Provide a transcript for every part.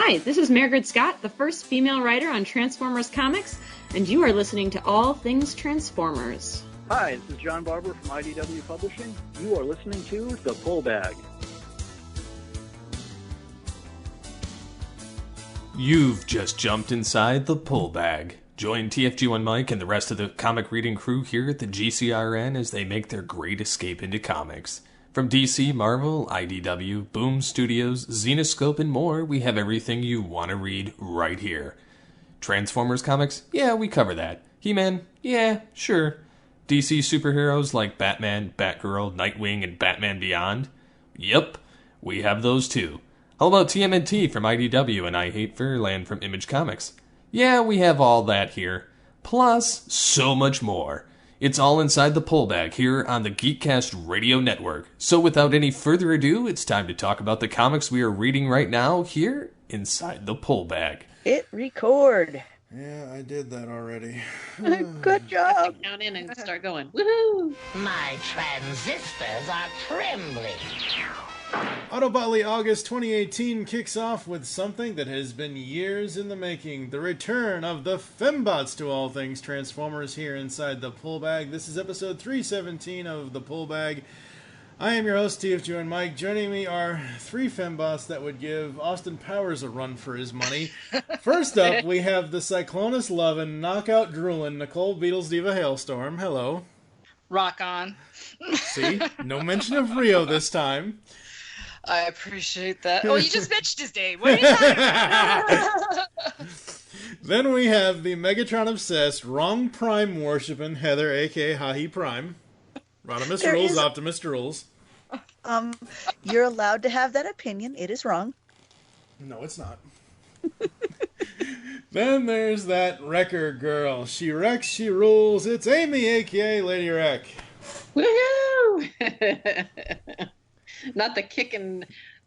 Hi, this is Mairghread Scott, the first female writer on Transformers comics, and you are listening to All Things Transformers. Hi, this is John Barber from IDW Publishing. You are listening to The Pull Bag. You've just jumped inside The Pull Bag. Join TFG1 Mike and the rest of the comic reading crew here at the GCRN as they make their great escape into comics. From DC, Marvel, IDW, Boom Studios, Zenescope, and more, we have everything you want to read right here. Transformers comics? Yeah, we cover that. He-Man? Yeah, sure. DC superheroes like Batman, Batgirl, Nightwing, and Batman Beyond? Yep, we have those too. How about TMNT from IDW and I Hate Fairyland from Image Comics? Yeah, we have all that here. Plus, so much more. It's all inside the Pull Bag here on the Geekcast Radio Network. So without any further ado, it's time to talk about the comics we are reading right now here inside the Pull Bag. Hit record. Yeah, I did that already. Good job. Count in and start going. Woohoo! My transistors are trembling. Autobotly August 2018 kicks off with something that has been years in the making. The return of the Fembots to All Things Transformers here inside the Pull Bag. This is episode 317 of the Pull Bag. I am your host, TFG and Mike. Joining me are three Fembots that would give Austin Powers a run for his money. First up, we have the Cyclonus lovin', knockout droolin', Nicole Beatles Diva Hailstorm. Hello. Rock on. See? No mention of Rio this time. I appreciate that. Oh, you just mentioned his name. What are you talking about? Then we have the Megatron-obsessed, wrong Prime worshipping Heather, a.k.a. Hahi Prime. Rodimus There rules, is- Optimus rules. You're allowed to have that opinion. It is wrong. No, it's not. Then there's that Wrecker girl. She wrecks, she rules. It's Amy, a.k.a. Lady Wreck. Woohoo! Not the kicking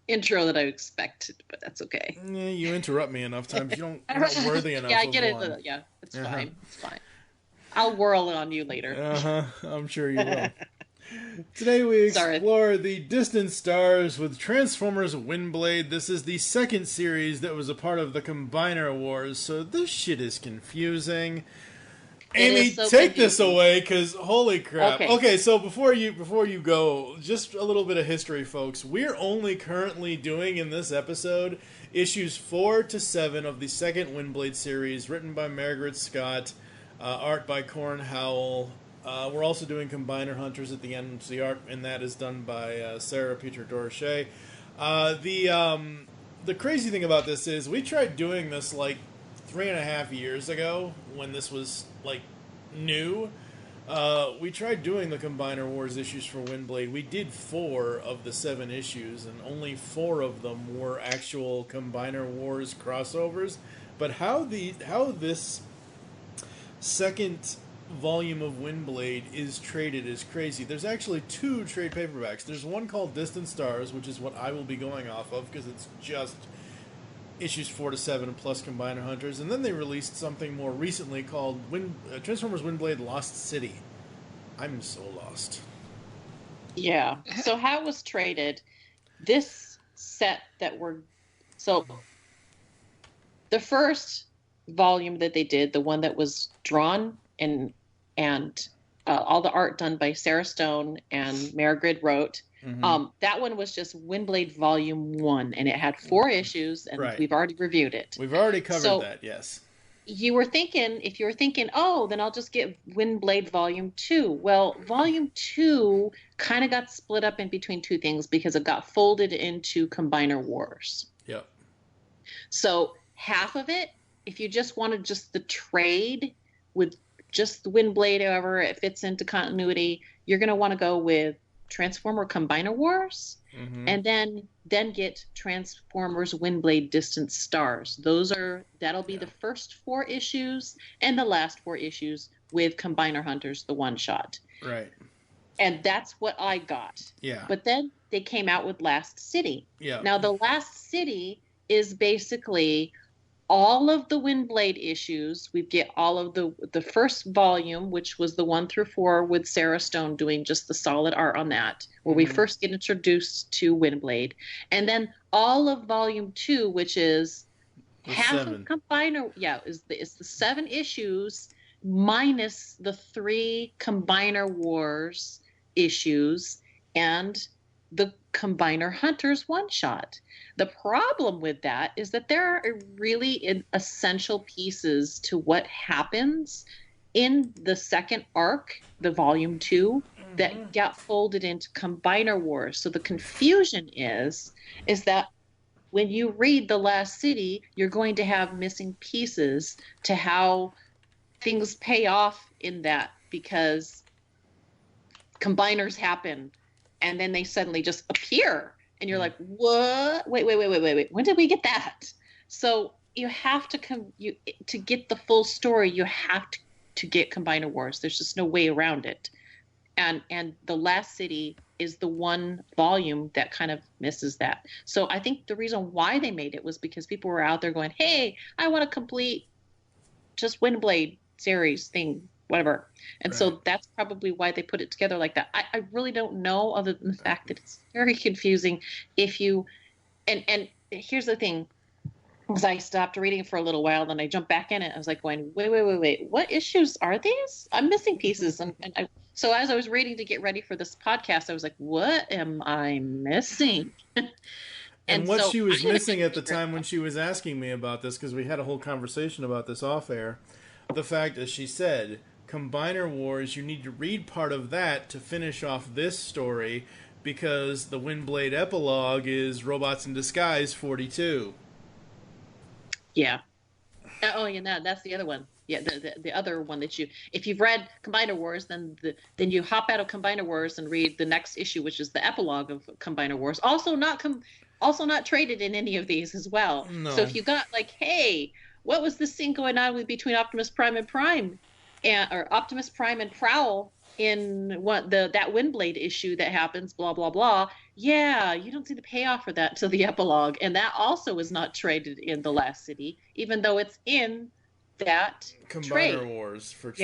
intro that I expected, but that's okay. Yeah, you interrupt me enough times. You're not worthy enough. Yeah, I of get one. it. Yeah, it's Uh-huh. fine. It's fine. I'll whirl it on you later. I'm sure you will. Today we explore the distant stars with Transformers Windblade. This is the second series that was a part of the Combiner Wars, so this shit is confusing. Amy, so take confusing. this away, because holy crap. Okay. Okay, so before you go, just a little bit of history, folks. We're only currently doing in this episode issues 4 to 7 of the second Windblade series, written by Mairghread Scott, art by Corin Howell. We're also doing Combiner Hunters at the end, so the art in that is done by Sarah Peter-Dorchet. The crazy thing about this is we tried doing this like 3.5 years ago when this was like new. We tried doing the Combiner Wars issues for Windblade. We did 4 of the 7 issues, and only 4 of them were actual Combiner Wars crossovers. But how this second volume of Windblade is traded is crazy. There's actually 2 trade paperbacks. There's one called Distant Stars, which is what I will be going off of because it's just issues 4 to 7 plus Combiner Hunters, and then they released something more recently called Transformers Windblade Lost City. I'm so lost. Yeah. So how it was traded, this set that were... So, the first volume that they did, the one that was drawn and all the art done by Sarah Stone and Mairghread wrote, that one was just Windblade Volume 1, and it had 4 issues, and Right. we've already reviewed it. We've already covered So- that, yes. If you were thinking, oh, then I'll just get Windblade Volume 2. Well, Volume 2 kind of got split up in between 2 things because it got folded into Combiner Wars. Yep. So half of it, if you just wanted just the trade with just the Windblade, however it fits into continuity, you're going to want to go with Transformer Combiner Wars, and then get Transformers Windblade Distant Stars. That'll be the first 4 issues and the last 4 issues with Combiner Hunters, the one shot. Right. And that's what I got. Yeah. But then they came out with Last City. Yeah. Now the Last City is basically all of the Windblade issues. We get all of the first volume, which was the 1 through 4 with Sarah Stone doing just the solid art on that, where we first get introduced to Windblade. And then all of volume 2, which is Half seven. of Combiner, is the 7 issues minus the 3 Combiner Wars issues and the Combiner Hunters one-shot. The problem with that is that there are really essential pieces to what happens in the second arc, the volume 2, that got folded into Combiner Wars. So the confusion is that when you read The Last City, you're going to have missing pieces to how things pay off in that, because combiners happen and then they suddenly just appear and you're like, what? Wait. When did we get that? So you have to to get the full story, you have to get Combiner Wars. There's just no way around it. And The Last City is the one volume that kind of misses that. So I think the reason why they made it was because people were out there going, hey, I want to complete just Windblade series thing, whatever. And so that's probably why they put it together like that. I really don't know, other than the fact that it's very confusing if you and here's the thing, because I stopped reading for a little while, then I jumped back in it. I was like going, wait, what issues are these? I'm missing pieces. So as I was reading to get ready for this podcast, I was like, what am I missing? And what she was missing at the time when she was asking me about this, because we had a whole conversation about this off air, the fact that she said, Combiner Wars, you need to read part of that to finish off this story, because the Windblade epilogue is Robots in Disguise 42. Yeah. Oh, yeah, that's the other one. Yeah, the other one that if you've read Combiner Wars, then you hop out of Combiner Wars and read the next issue, which is the epilogue of Combiner Wars. Also not traded in any of these as well. No. So if you got like, hey, what was this thing going on between Optimus Prime and or Optimus Prime and Prowl in that Windblade issue that happens, blah blah blah. Yeah, you don't see the payoff for that till the epilogue, and that also is not traded in The Last City, even though it's in that Combiner trade. Wars for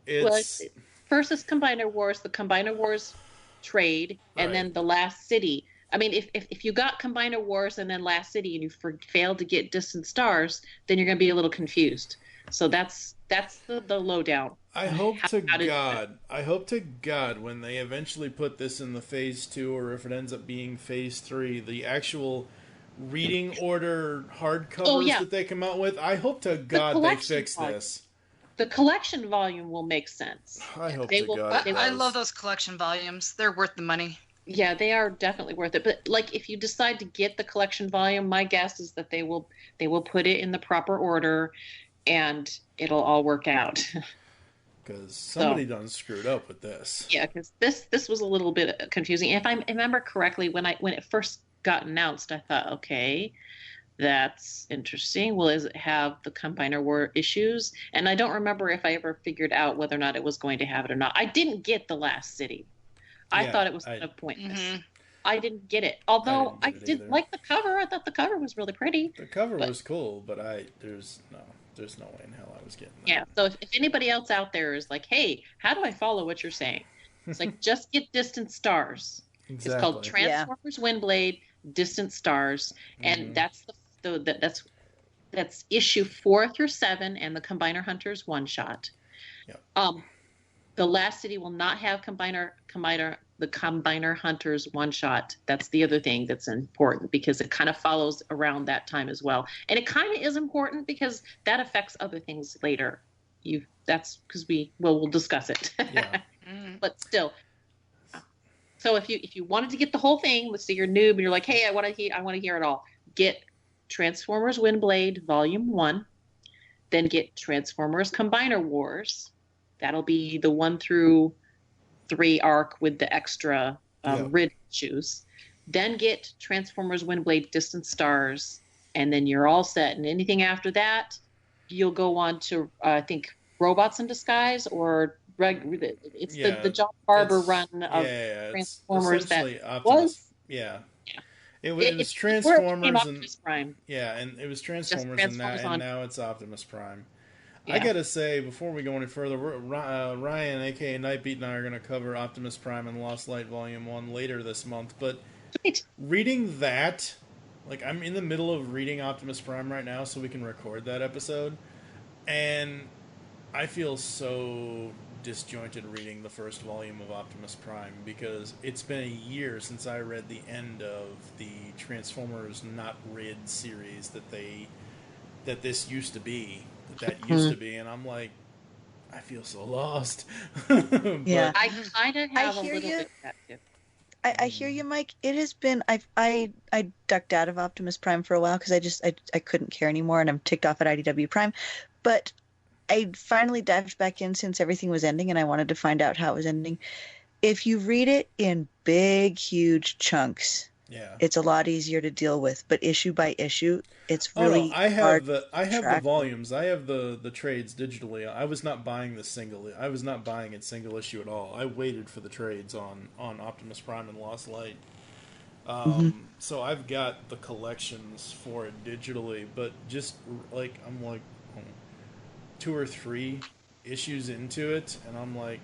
It's versus Combiner Wars, the Combiner Wars trade, and then The Last City. I mean, if you got Combiner Wars and then Last City and you failed to get Distant Stars, then you're going to be a little confused. So that's the lowdown. I hope to God when they eventually put this in the Phase 2, or if it ends up being Phase 3, the actual reading order hardcovers that they come out with, I hope to God they fix this. The collection volume will make sense. I hope to God. I love those collection volumes. They're worth the money. Yeah, they are definitely worth it. But like, if you decide to get the collection volume, my guess is that they will put it in the proper order, and it'll all work out. Because somebody done screwed up with this. Yeah, because this was a little bit confusing. If I remember correctly, when it first got announced, I thought, okay, that's interesting. Will it have the Combiner War issues? And I don't remember if I ever figured out whether or not it was going to have it or not. I didn't get The Last City. I thought it was kind of pointless. Mm-hmm. I didn't get it. Although I did like the cover. I thought the cover was really pretty. The cover was cool, but there's no way in hell I was getting that. Yeah, so if anybody else out there is like, hey, how do I follow what you're saying? It's like, just get Distant Stars. Exactly. It's called Transformers Windblade Distant Stars, and that's that's issue 4 through 7 and the Combiner Hunters one shot. Yep. The Last City will not have the Combiner Hunters one shot. That's the other thing that's important, because it kind of follows around that time as well. And it kind of is important because that affects other things later. That's because we'll discuss it. Yeah. But still. So if you wanted to get the whole thing, let's say you're a noob and you're like, hey, I want to hear it all. Get Transformers Windblade Volume 1, then get Transformers Combiner Wars. That'll be the 1 through 3 arc with the extra Rid issues. Then get Transformers Windblade Distant Stars, and then you're all set. And anything after that, you'll go on to, I think, Robots in Disguise, or it's the John Barber run of Transformers that was. Yeah. It was Transformers and Prime. Yeah, and it was Transformers, and now it's Optimus Prime. Yeah. I gotta say, before we go any further, Ryan, aka Nightbeat, and I are going to cover Optimus Prime and Lost Light Volume 1 later this month, but reading that Like, I'm in the middle of reading Optimus Prime right now so we can record that episode. And I feel so disjointed reading the first volume of Optimus Prime because it's been a year since I read the end of the Transformers Not Rid series that this used to be, that used to be, and I'm like, I feel so lost. Yeah. I kind of have a hear little you. bit of that too. I hear you, Mike. It has been I ducked out of Optimus Prime for a while because I couldn't care anymore, and I'm ticked off at IDW Prime. But I finally dived back in since everything was ending, and I wanted to find out how it was ending. If you read it in big, huge chunks, Yeah. it's a lot easier to deal with. But issue by issue, it's really I have hard the track. volumes. I have the trades digitally. I was not buying I was not buying it single issue at all. I waited for the trades on Optimus Prime and Lost Light. So I've got the collections for it digitally, but just like I'm like 2 or 3 issues into it, and I'm like,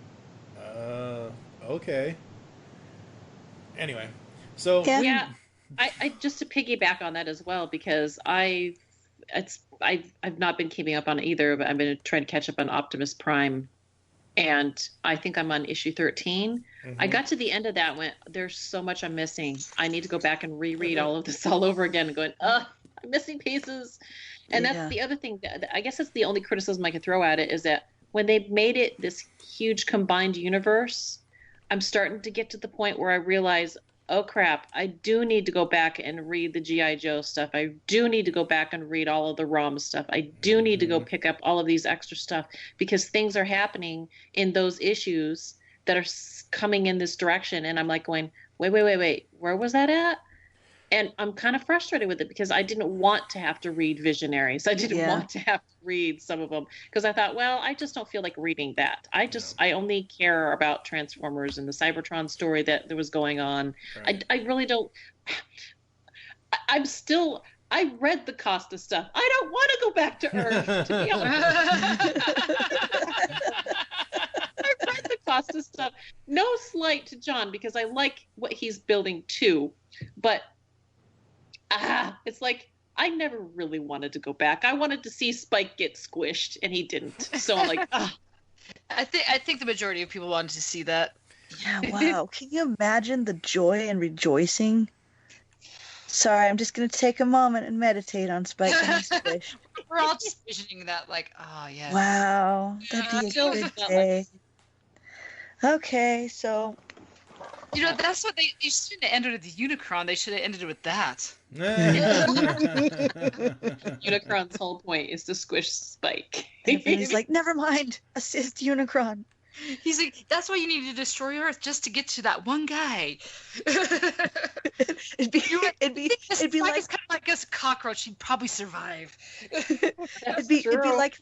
okay. Anyway, so Yeah, I just to piggyback on that as well, because I've not been keeping up on it either, but I've been trying to catch up on Optimus Prime, and I think I'm on issue 13. I got to the end of that, went, there's so much I'm missing. I need to go back and reread all of this all over again, and going, I'm missing pieces. And that's the other thing. I guess that's the only criticism I can throw at it, is that when they made it this huge combined universe, I'm starting to get to the point where I realize, oh crap, I do need to go back and read the G.I. Joe stuff. I do need to go back and read all of the ROM stuff. I do need to go pick up all of these extra stuff, because things are happening in those issues that are coming in this direction. And I'm like going, wait, where was that at? And I'm kind of frustrated with it because I didn't want to have to read Visionaries. I didn't want to have to read some of them because I thought, well, I just don't feel like reading that. I only care about Transformers and the Cybertron story that was going on. Right. I really don't. I read the Costa stuff. I don't want to go back to Earth, to be honest. I read the Costa stuff. No slight to John, because I like what he's building too, but it's like I never really wanted to go back. I wanted to see Spike get squished, and he didn't. So I'm like, I think the majority of people wanted to see that. Yeah, wow. Can you imagine the joy and rejoicing? Sorry, I'm just going to take a moment and meditate on Spike getting squished. We're all just visioning that, like, oh, yeah. Wow, that'd be a good day. Okay, so... You know, that's what they shouldn't have ended with the Unicron. They should have ended with that. Unicron's whole point is to squish Spike. And he's like, never mind, assist Unicron. He's like, that's why you need to destroy Earth, just to get to that one guy. it'd be like, it's kind of like a cockroach. He'd probably survive. It'd be like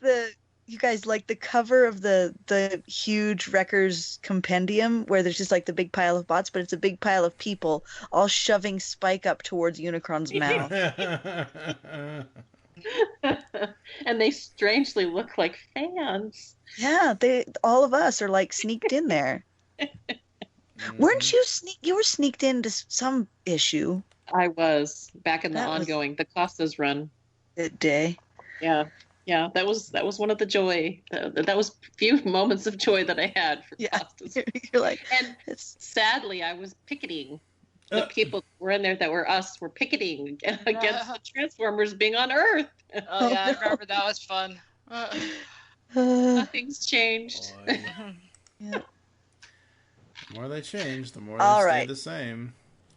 you guys, like the cover of the huge Wreckers compendium where there's just like the big pile of bots, but it's a big pile of people all shoving Spike up towards Unicron's mouth. And they strangely look like fans. Yeah, all of us are like sneaked in there. Weren't you you were sneaked into some issue? I was back in the Costas run. That day. Yeah, that was one of the joy. That was few moments of joy that I had for Costas. You're like, and sadly, I was picketing. The people who were in there that were us were picketing against the Transformers being on Earth. Oh yeah, I remember that was fun. Nothing's changed. Yeah. The more they change, the more they stay the same.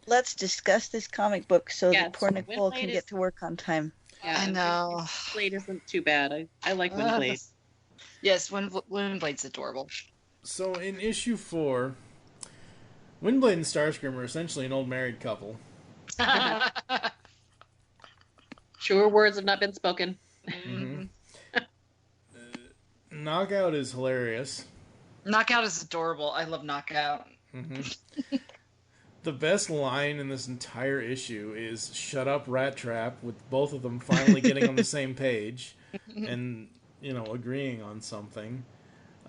Let's discuss this comic book so that poor Nicole can get to work on time. Yeah, I know. Windblade isn't too bad. I like Windblade. Yes, Windblade's adorable. So in issue 4, Windblade and Starscream are essentially an old married couple. Sure, words have not been spoken. Mm-hmm. Knockout is hilarious. Knockout is adorable. I love Knockout. Mm-hmm. The best line in this entire issue is "Shut up, Rattrap," with both of them finally getting on the same page and, agreeing on something.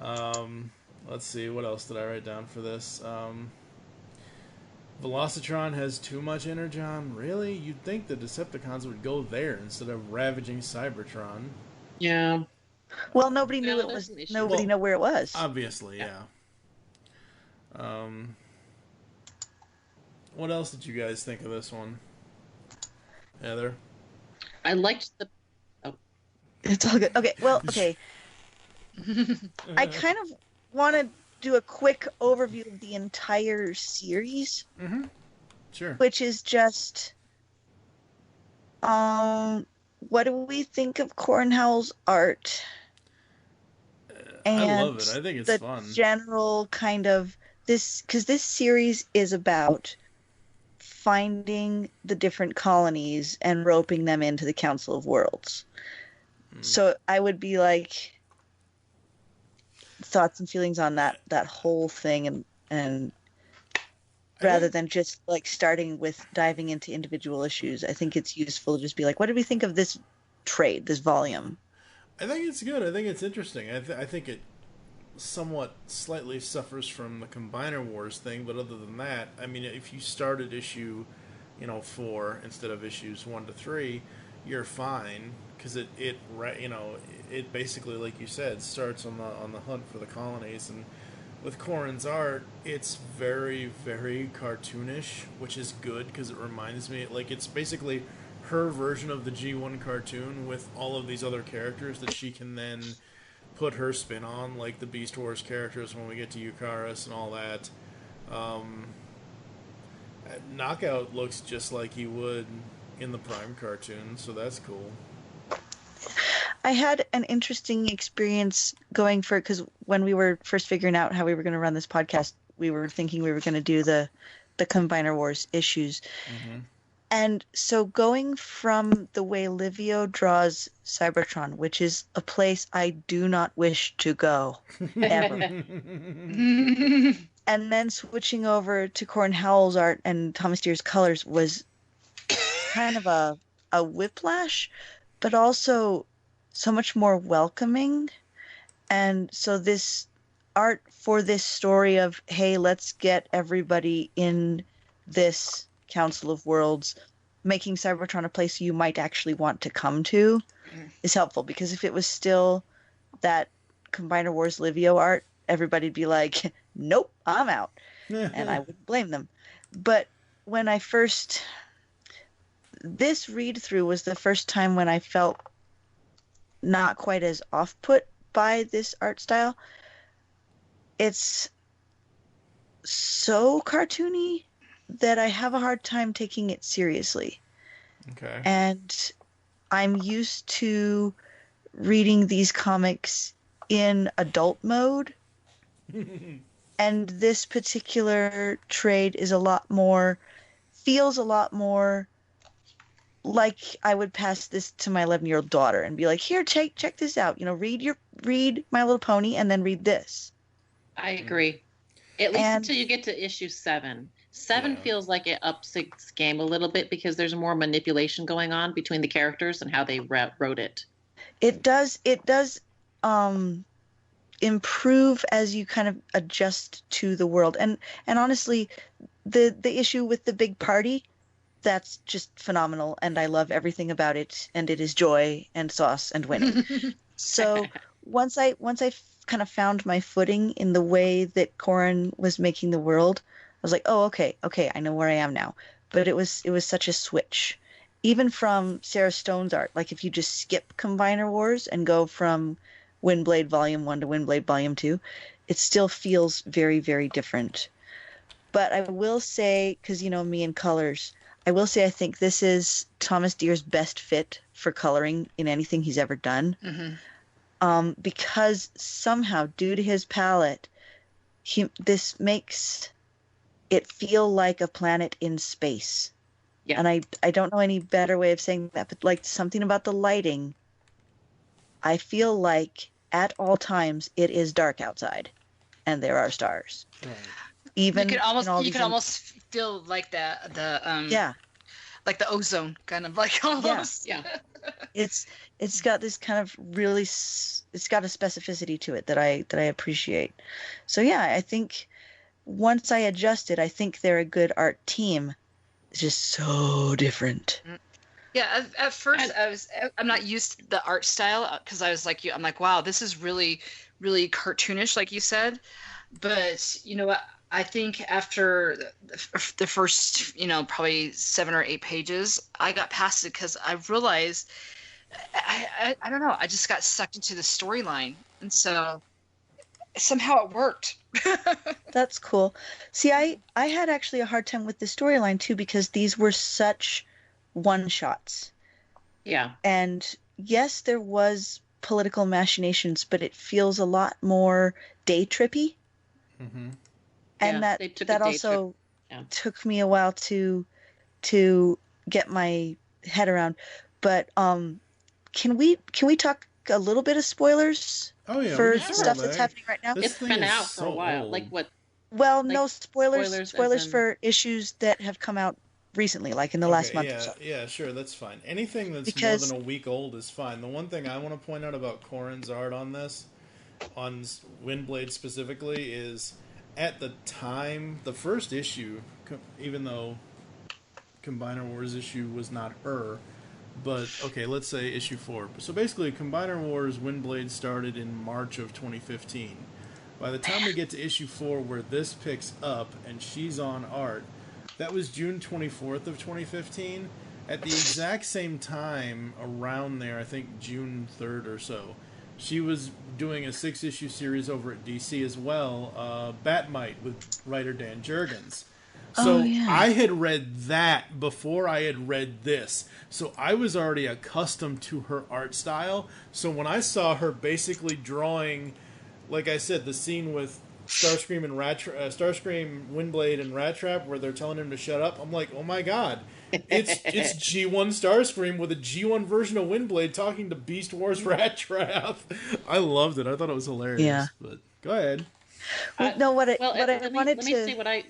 Let's see, what else did I write down for this? Velocitron has too much energon? Really? You'd think the Decepticons would go there instead of ravaging Cybertron. Yeah. Well, nobody knew Well, it there's was. some issues. Nobody knew where it was. Obviously, yeah. What else did you guys think of this one? Heather? I liked the. It's all good. Okay, well, okay. I kind of want to do a quick overview of the entire series. Mm-hmm. Sure. Which is just, what do we think of Corin Howell's art? And I love it. I think it's fun. The general kind of this, because this series is about finding the different colonies and roping them into the Council of Worlds. So I would be like, thoughts and feelings on that whole thing, and rather than just like starting with diving into individual issues, I think it's useful to just be like, what did we think of this trade, this volume? I think it's good. I think it's interesting. I think it somewhat slightly suffers from the Combiner Wars thing, but other than that, I mean, if you started issue, 4 instead of issues 1 to 3, you're fine, because it basically, like you said, starts on the hunt for the colonies. And with Corin's art, it's very, very cartoonish, which is good because it reminds me, like, it's basically her version of the G1 cartoon with all of these other characters that she can then put her spin on, like the Beast Wars characters when we get to Eucharis and all that. Knockout looks just like he would in the Prime cartoon, so that's cool. I had an interesting experience going for it, because when we were first figuring out how we were going to run this podcast, we were thinking we were going to do the Combiner Wars issues. Mm-hmm. And so going from the way Livio draws Cybertron, which is a place I do not wish to go, ever. And then switching over to Corin Howell's art and Thomas Deere's colors was kind of a whiplash, but also so much more welcoming. And so this art for this story of, hey, let's get everybody in this Council of Worlds, making Cybertron a place you might actually want to come to, is helpful. Because if it was still that Combiner Wars Livio art, everybody'd be like, nope, I'm out. And I wouldn't blame them. But when I first... This read-through was the first time when I felt not quite as off-put by this art style. It's so cartoony that I have a hard time taking it seriously. Okay. And I'm used to reading these comics in adult mode. And this particular trade is feels a lot more like I would pass this to my 11-year-old daughter and be like, here, check this out. Read My Little Pony and then read this. I agree. At least until you get to issue 7. 7 feels like it ups its game a little bit because there's more manipulation going on between the characters and how they wrote it. It does improve as you kind of adjust to the world. And honestly, the issue with the big party, that's just phenomenal, and I love everything about it, and it is joy and sauce and winning. So once I kind of found my footing in the way that Corin was making the world, I was like, oh, okay, I know where I am now. But it was such a switch. Even from Sarah Stone's art, like if you just skip Combiner Wars and go from Windblade Volume 1 to Windblade Volume 2, it still feels very, very different. But I will say, because me and colors, I will say I think this is Thomas Deere's best fit for coloring in anything he's ever done. Mm-hmm. Because somehow, due to his palette, this makes it feel like a planet in space. Yeah. And I don't know any better way of saying that, but like something about the lighting, I feel like at all times it is dark outside and there are stars. Right. Even you could almost feel like the like the ozone kind of like almost. Yeah. It's got this kind of really, it's got a specificity to it that I appreciate. So yeah, I think once I adjusted, I think they're a good art team. It's just so different. Yeah, at first I'm not used to the art style because I was like you. I'm like, wow, this is really, really cartoonish, like you said. But you know what? I think after the first, probably 7 or 8 pages, I got past it because I realized I don't know. I just got sucked into the storyline, and so somehow it worked. That's cool. See, I had actually a hard time with the storyline too because these were such one-shots. Yeah. And yes, there was political machinations, but it feels a lot more day trippy. Mm-hmm. And that also took me a while to get my head around. But can we talk a little bit of spoilers for stuff that's happening right now? It's been out for a while. Old. Like what? Well, no spoilers for issues that have come out recently, like in the last month or so. Yeah, sure, that's fine. Anything that's more than a week old is fine. The one thing I want to point out about Corin's art on this, on Windblade specifically, is at the time, the first issue, even though Combiner Wars issue was not her, but okay, let's say issue 4. So basically, Combiner Wars Windblade started in March of 2015. By the time we get to issue 4, where this picks up and she's on art, that was June 24th of 2015. At the exact same time, around there, I think June 3rd or so, she was doing a 6-issue series over at DC as well, Batmite, with writer Dan Jurgens. So I had read that before I had read this. So I was already accustomed to her art style. So when I saw her basically drawing, like I said, the scene with Starscream and Starscream, Windblade, and Rattrap, where they're telling him to shut up, I'm like, oh my god, it's G1 Starscream with a G1 version of Windblade talking to Beast Wars Rattrap. I loved it. I thought it was hilarious. Yeah. But go ahead. Let me say what I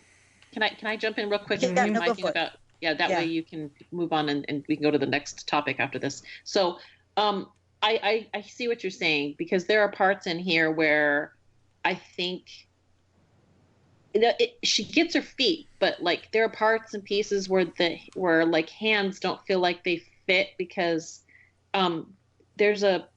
can I jump in real quick and give my thing about that way you can move on and we can go to the next topic after this. So I see what you're saying, because there are parts in here where I think she gets her feet, but like there are parts and pieces where like hands don't feel like they fit, because there's a,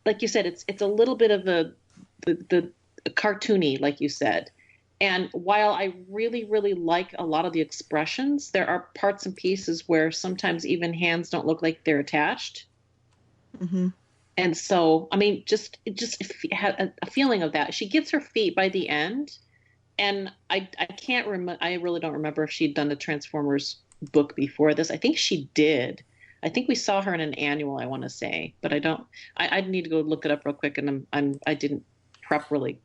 like you said, it's a little bit of the cartoony, like you said. And while I really, really like a lot of the expressions, there are parts and pieces where sometimes even hands don't look like they're attached. Mm-hmm. And so, I mean, just had a feeling of that. She gets her feet by the end, and I can't remember. I really don't remember if she'd done the Transformers book before this. I think she did. I think we saw her in an annual, I want to say, but I don't. I need to go look it up real quick, and I didn't prep really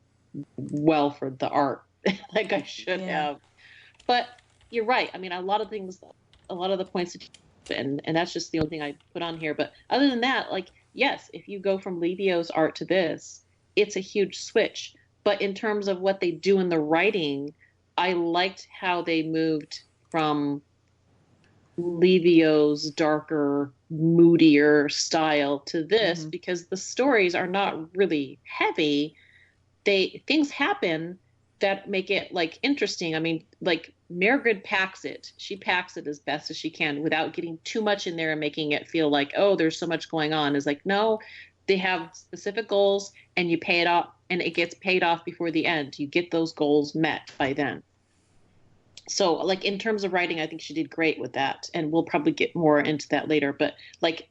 well for the art like I should have. But you're right. I mean, a lot of the points, and that's just the only thing I put on here. But other than that, like, yes, if you go from Levio's art to this, it's a huge switch. But in terms of what they do in the writing, I liked how they moved from Levio's darker, moodier style to this, because the stories are not really heavy. Things happen that make it like interesting. I mean, like Mairghread packs it. She packs it as best as she can without getting too much in there and making it feel like, oh, there's so much going on. It's like, no, they have specific goals and you pay it off, and it gets paid off before the end. You get those goals met by then. So like in terms of writing, I think she did great with that, and we'll probably get more into that later. But like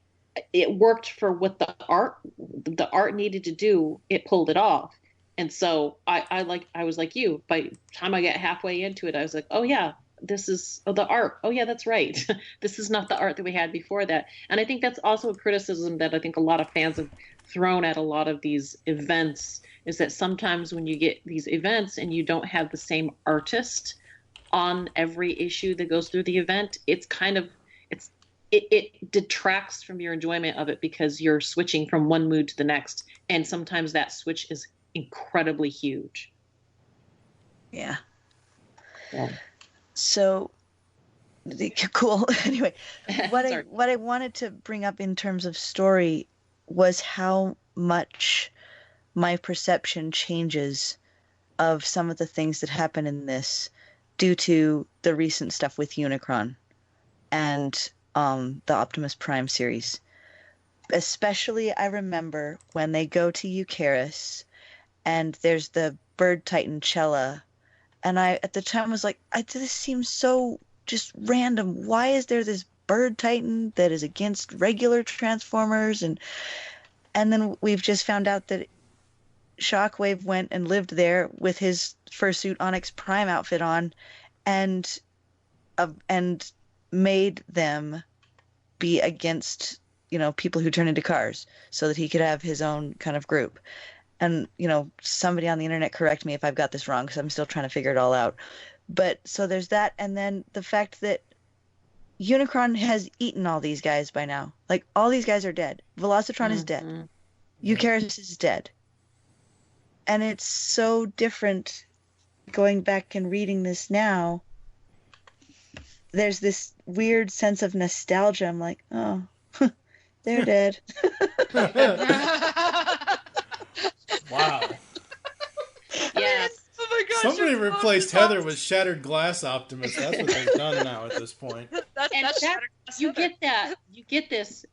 it worked for what the art needed to do. It pulled it off. And so I was like you. By the time I got halfway into it, I was like, oh yeah, this is the art. Oh yeah, that's right. This is not the art that we had before that. And I think that's also a criticism that I think a lot of fans have thrown at a lot of these events, is that sometimes when you get these events and you don't have the same artist on every issue that goes through the event, it's kind of, it detracts from your enjoyment of it, because you're switching from one mood to the next. And sometimes that switch is incredibly huge. Yeah. So cool. Anyway, what I wanted to bring up in terms of story was how much my perception changes of some of the things that happen in this due to the recent stuff with Unicron and the Optimus Prime series. Especially, I remember when they go to Eucharis and there's the bird titan Chella, and I at the time was like, this seems so just random. Why is there this bird titan that is against regular Transformers? And then we've just found out that Shockwave went and lived there with his fursuit Onyx Prime outfit on, and made them be against, people who turn into cars, so that he could have his own kind of group. And, somebody on the internet correct me if I've got this wrong, because I'm still trying to figure it all out. But so there's that, and then the fact that Unicron has eaten all these guys by now. Like, all these guys are dead. Velocitron is dead. Eucharis is dead. And it's so different going back and reading this now. There's this weird sense of nostalgia. I'm like, oh, they're dead. Wow. Yes. Oh my gosh, Somebody you're replaced so Heather with Shattered Glass Optimus. That's what they've done now at this point. That's You get that. You get this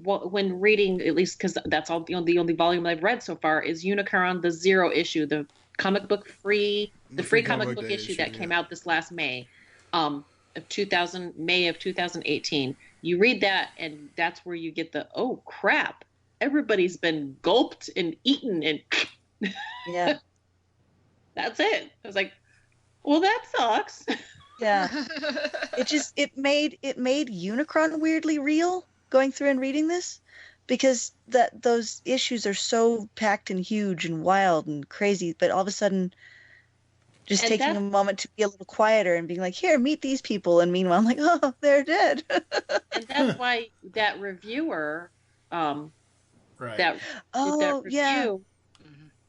when reading, at least because that's all the only volume I've read so far is Unicron, the Zero issue, the comic book free comic book issue that came out this last May, of May of 2018. You read that, and that's where you get the, oh crap, everybody's been gulped and eaten, and Yeah. that's it. I was like, well, that sucks. Yeah. It made Unicron weirdly real going through and reading this, because those issues are so packed and huge and wild and crazy, but all of a sudden just taking a moment to be a little quieter and being like, here, meet these people, and meanwhile I'm like, oh, they're dead. And that's why that reviewer Right. that review, yeah.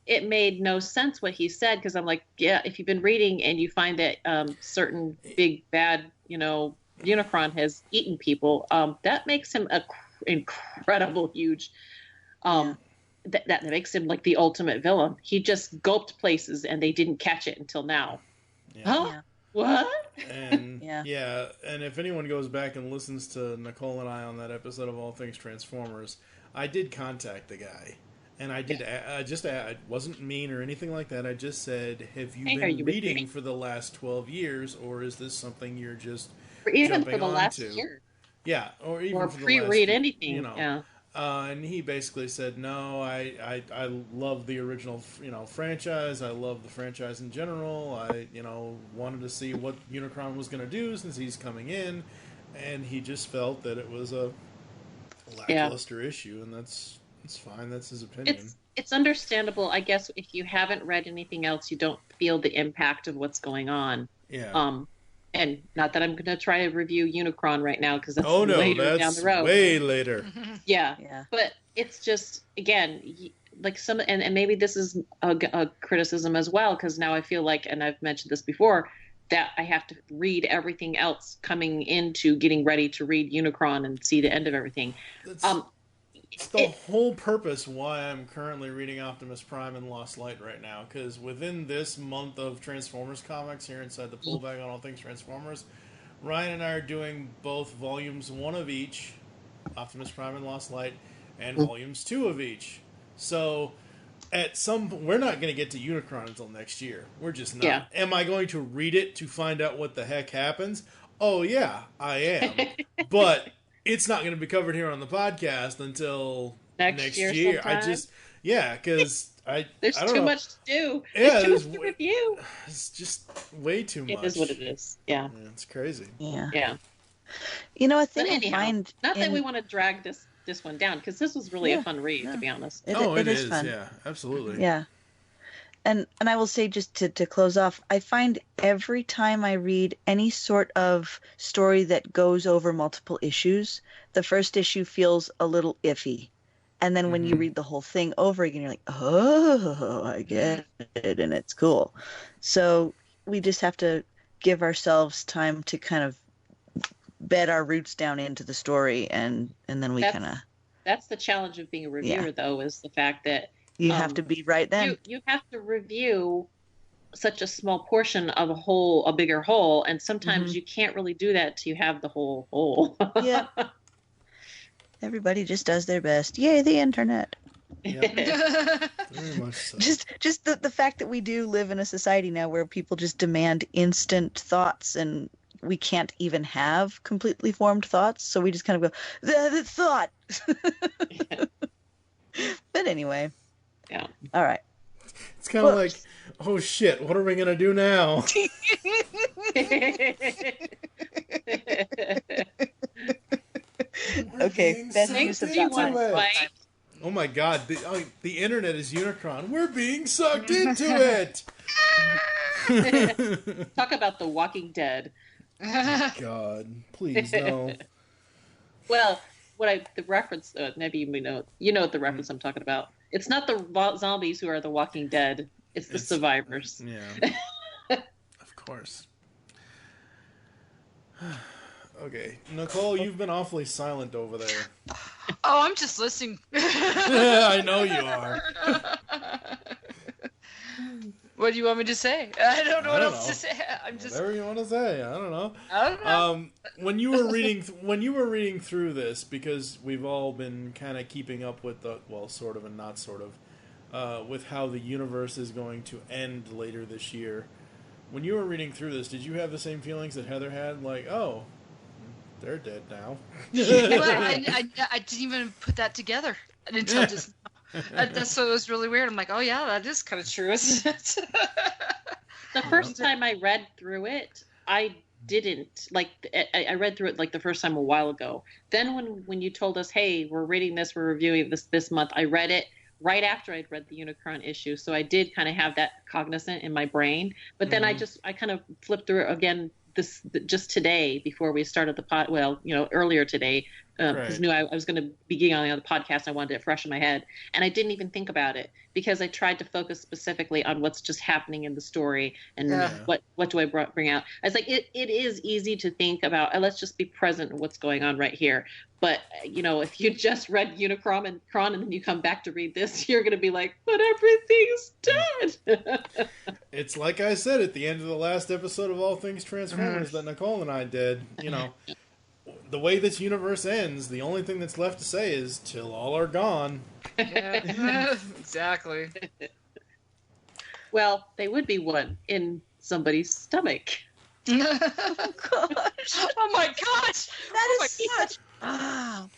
it made no sense what he said, because I'm like, yeah, if you've been reading and you find that certain big bad, Unicron has eaten people, that makes him a incredible huge, that makes him like the ultimate villain. He just gulped places and they didn't catch it until now. Yeah. Huh? Yeah. What? And Yeah. and if anyone goes back and listens to Nicole and I on that episode of All Things Transformers, I did contact the guy. And I did. I wasn't mean or anything like that. I just said, "Have you been reading for the last 12 years, or is this something you're just even jumping for the last onto?" year? Yeah, or even Or for the pre-read last, anything. Yeah. And he basically said, "No, I love the original, franchise. I love the franchise in general. I, wanted to see what Unicron was going to do since he's coming in, and he just felt that it was a lackluster issue, and that's." It's fine. That's his opinion. It's understandable, I guess. If you haven't read anything else, you don't feel the impact of what's going on. Yeah. And not that I'm going to try to review Unicron right now, because that's later down the road. Way later. Yeah. Yeah. But it's just, again, like and maybe this is a criticism as well, because now I feel like, and I've mentioned this before, that I have to read everything else coming into getting ready to read Unicron and see the end of everything. It's the whole purpose why I'm currently reading Optimus Prime and Lost Light right now, because within this month of Transformers comics here inside the Pullback on All Things Transformers, Ryan and I are doing both volumes 1 of each, Optimus Prime and Lost Light, and volumes 2 of each. So we're not going to get to Unicron until next year. We're just not. Yeah. Am I going to read it to find out what the heck happens? Oh yeah, I am. But it's not going to be covered here on the podcast until next year. Sometime. Because there's I don't too know. much to do. Yeah, there's too much to review. It's just way too much. It is what it is. Yeah. It's crazy. Yeah. Yeah. I think anyhow, I find not that we want to drag this one down, because this was really a fun read, to be honest. It is fun. Yeah, absolutely. Yeah. And I will say, just to close off, I find every time I read any sort of story that goes over multiple issues, the first issue feels a little iffy. And then when you read the whole thing over again, you're like, oh, I get it, and it's cool. So we just have to give ourselves time to kind of bed our roots down into the story, and then we kind of... That's the challenge of being a reviewer, though, is the fact that you have to be right then. You have to review such a small portion of a bigger whole, and sometimes you can't really do that till you have the whole whole. Yeah. Everybody just does their best. Yay, the internet. Yep. Very much so. Just the fact that we do live in a society now where people just demand instant thoughts, and we can't even have completely formed thoughts, so we just kind of go, the thought. Yeah. But anyway. Yeah. All right. It's kind of like, oh shit, what are we going to do now? Okay, best use of that time. Oh my god, the internet is Unicron. We're being sucked into it! Talk about The Walking Dead. God, please, no. Well, the reference, maybe you know what the reference I'm talking about. It's not the zombies who are the Walking Dead. It's the survivors. Yeah. Of course. Okay. Nicole, you've been awfully silent over there. Oh, I'm just listening. I know you are. What do you want me to say? I don't know what else to say. I'm just whatever you want to say. I don't know. When you were reading through this, because we've all been kind of keeping up with sort of and not sort of, with how the universe is going to end later this year. When you were reading through this, did you have the same feelings that Heather had? Like, oh, they're dead now. I didn't even put that together until just. That's what was really weird. I'm like, oh yeah, that is kind of true, isn't it? The first time I read through it, I didn't like. I read through it like the first time a while ago. Then when you told us, hey, we're reading this, we're reviewing this month, I read it right after I'd read the Unicron issue, so I did kind of have that cognizant in my brain. But then I kind of flipped through it again just today before we started the pod. Well, earlier today. Because I knew I was going to be getting on the podcast. I wanted it fresh in my head. And I didn't even think about it because I tried to focus specifically on what's just happening in the story and what do I bring out. I was like, it is easy to think about, let's just be present in what's going on right here. But, if you just read Unicron and then you come back to read this, you're going to be like, but everything's dead. It's like I said at the end of the last episode of All Things Transformers that Nicole and I did, the way this universe ends, the only thing that's left to say is, till all are gone. Yeah, exactly. Well, they would be one in somebody's stomach. Oh, gosh. Oh, my gosh. That is such... Oh.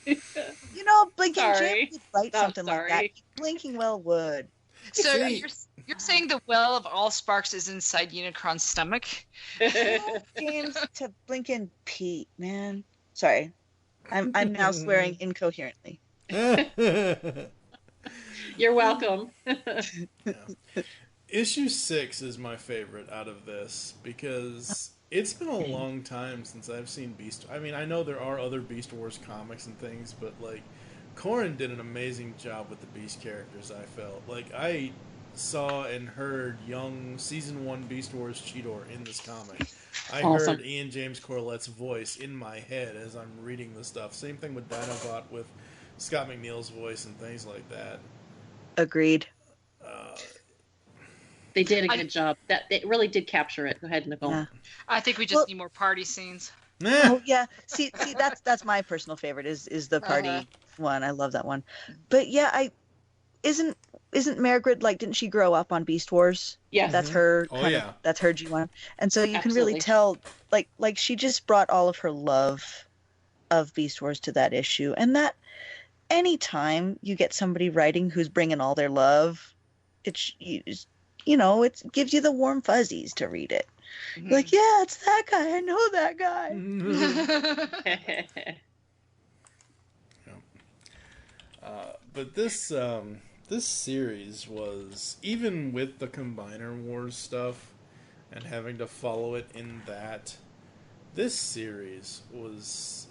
Blinking Jim would write something like that. Blinking well would. So you're saying the well of all sparks is inside Unicron's stomach? James to Blinking Pete, man. Sorry. I'm now swearing incoherently. You're welcome. Yeah. Issue 6 is my favorite out of this because it's been a long time since I've seen Beast. I mean, I know there are other Beast Wars comics and things, but Corin did an amazing job with the Beast characters, I felt. I saw and heard young Season 1 Beast Wars Cheetor in this comic. I heard Ian James Corlette's voice in my head as I'm reading the stuff. Same thing with Dinobot with Scott McNeil's voice and things like that. Agreed. They did a good job. That it really did capture it. Go ahead, Nicole. Yeah. I think we just need more party scenes. Oh yeah. See, that's my personal favorite is the party one. I love that one. But yeah, isn't Mairghread didn't she grow up on Beast Wars? Yes. That's her. Oh yeah. That's her G1. And so you can Absolutely. really tell like she just brought all of her love of Beast Wars to that issue. And that anytime you get somebody writing who's bringing all their love, it gives you the warm fuzzies to read it. Mm-hmm. Like, yeah, it's that guy. I know that guy. But this series was, even with the Combiner Wars stuff and having to follow it in that, this series was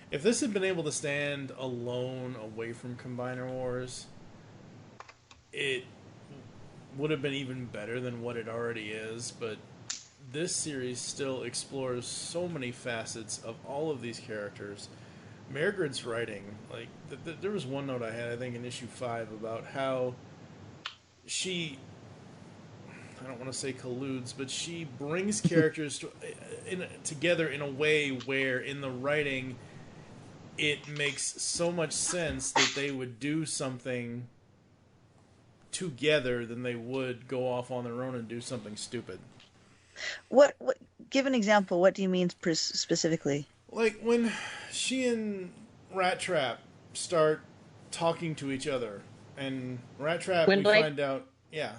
if this had been able to stand alone away from Combiner Wars, it would have been even better than what it already is. But this series still explores so many facets of all of these characters. Mairghread's writing, there was one note I had, I think, in issue 5 about how she I don't want to say colludes, but she brings characters together in a way where in the writing it makes so much sense that they would do something together than they would go off on their own and do something stupid. What give an example. What do you mean specifically? Like when she and Rattrap start talking to each other, and Rattrap, we Windblade? find out, yeah.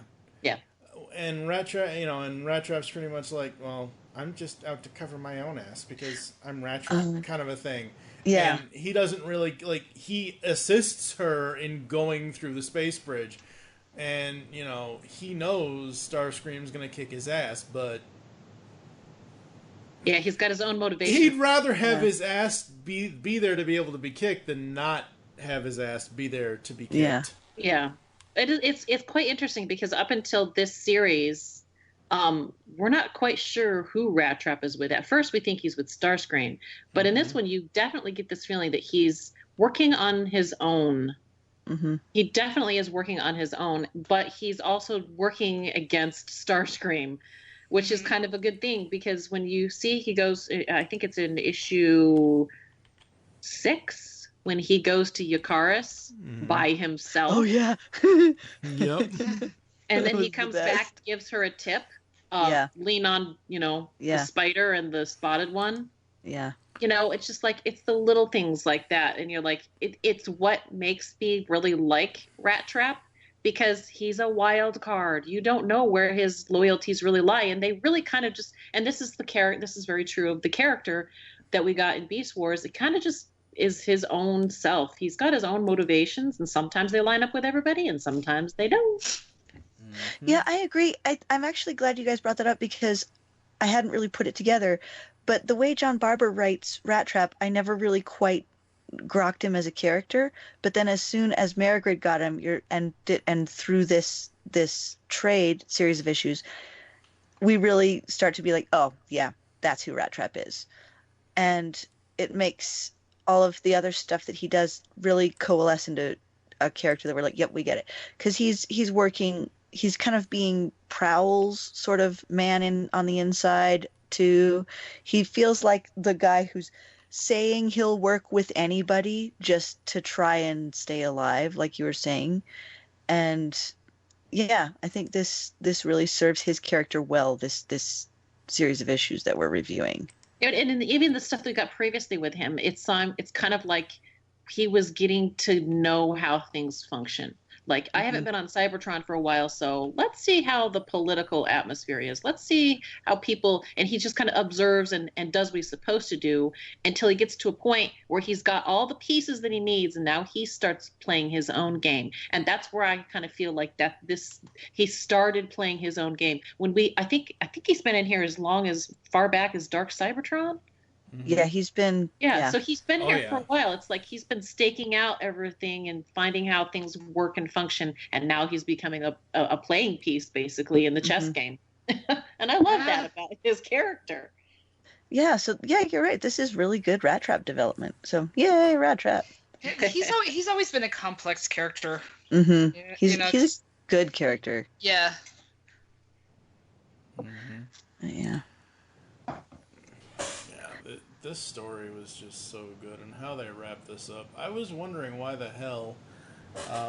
And Rattrap's pretty much like, well, I'm just out to cover my own ass because I'm Rattrap, kind of a thing. Yeah. And he doesn't really, he assists her in going through the space bridge. And, he knows Starscream's going to kick his ass, but... Yeah, he's got his own motivation. He'd rather have his ass be there to be able to be kicked than not have his ass be there to be kicked. Yeah. It's quite interesting because up until this series, we're not quite sure who Rattrap is with. At first, we think he's with Starscream, but in this one, you definitely get this feeling that he's working on his own. Mm-hmm. He definitely is working on his own, but he's also working against Starscream, which is kind of a good thing because when you see he goes, I think it's in issue 6. When he goes to Yakaris by himself. Oh, yeah. Yep. And then he comes back, gives her a tip. Lean on, the spider and the spotted one. Yeah. It's just like, it's the little things like that. And you're like, it's what makes me really like Rattrap because he's a wild card. You don't know where his loyalties really lie. And they really kind of just, and this is very true of the character that we got in Beast Wars. It kind of just is his own self. He's got his own motivations, and sometimes they line up with everybody, and sometimes they don't. Mm-hmm. Yeah, I agree. I'm actually glad you guys brought that up because I hadn't really put it together. But the way John Barber writes Rattrap, I never really quite grokked him as a character. But then as soon as Mairghread got him, and through this trade series of issues, we really start to be like, oh yeah, that's who Rattrap is, and it makes all of the other stuff that he does really coalesce into a character that we're like, yep, we get it. Because he's working, he's kind of being Prowl's sort of man on the inside too. He feels like the guy who's saying he'll work with anybody just to try and stay alive, like you were saying. And yeah, I think this really serves his character well, this series of issues that we're reviewing. And even the stuff we got previously with him, it's kind of like he was getting to know how things function. Like, I haven't been on Cybertron for a while, so let's see how the political atmosphere is. Let's see how people, and he just kind of observes and does what he's supposed to do until he gets to a point where he's got all the pieces that he needs, and now he starts playing his own game. And that's where I kind of feel like he started playing his own game. I think he's been in here as far back as Dark Cybertron. Yeah, he's been... Yeah, so he's been here for a while. It's like he's been staking out everything and finding how things work and function, and now he's becoming a playing piece, basically, in the chess game. And I love that about his character. Yeah, so, yeah, you're right. This is really good Rattrap development. So, yay, Rattrap. He's always been a complex character. Mm-hmm. He's a good character. Yeah. Mm-hmm. Yeah. This story was just so good, and how they wrapped this up. I was wondering why the hell,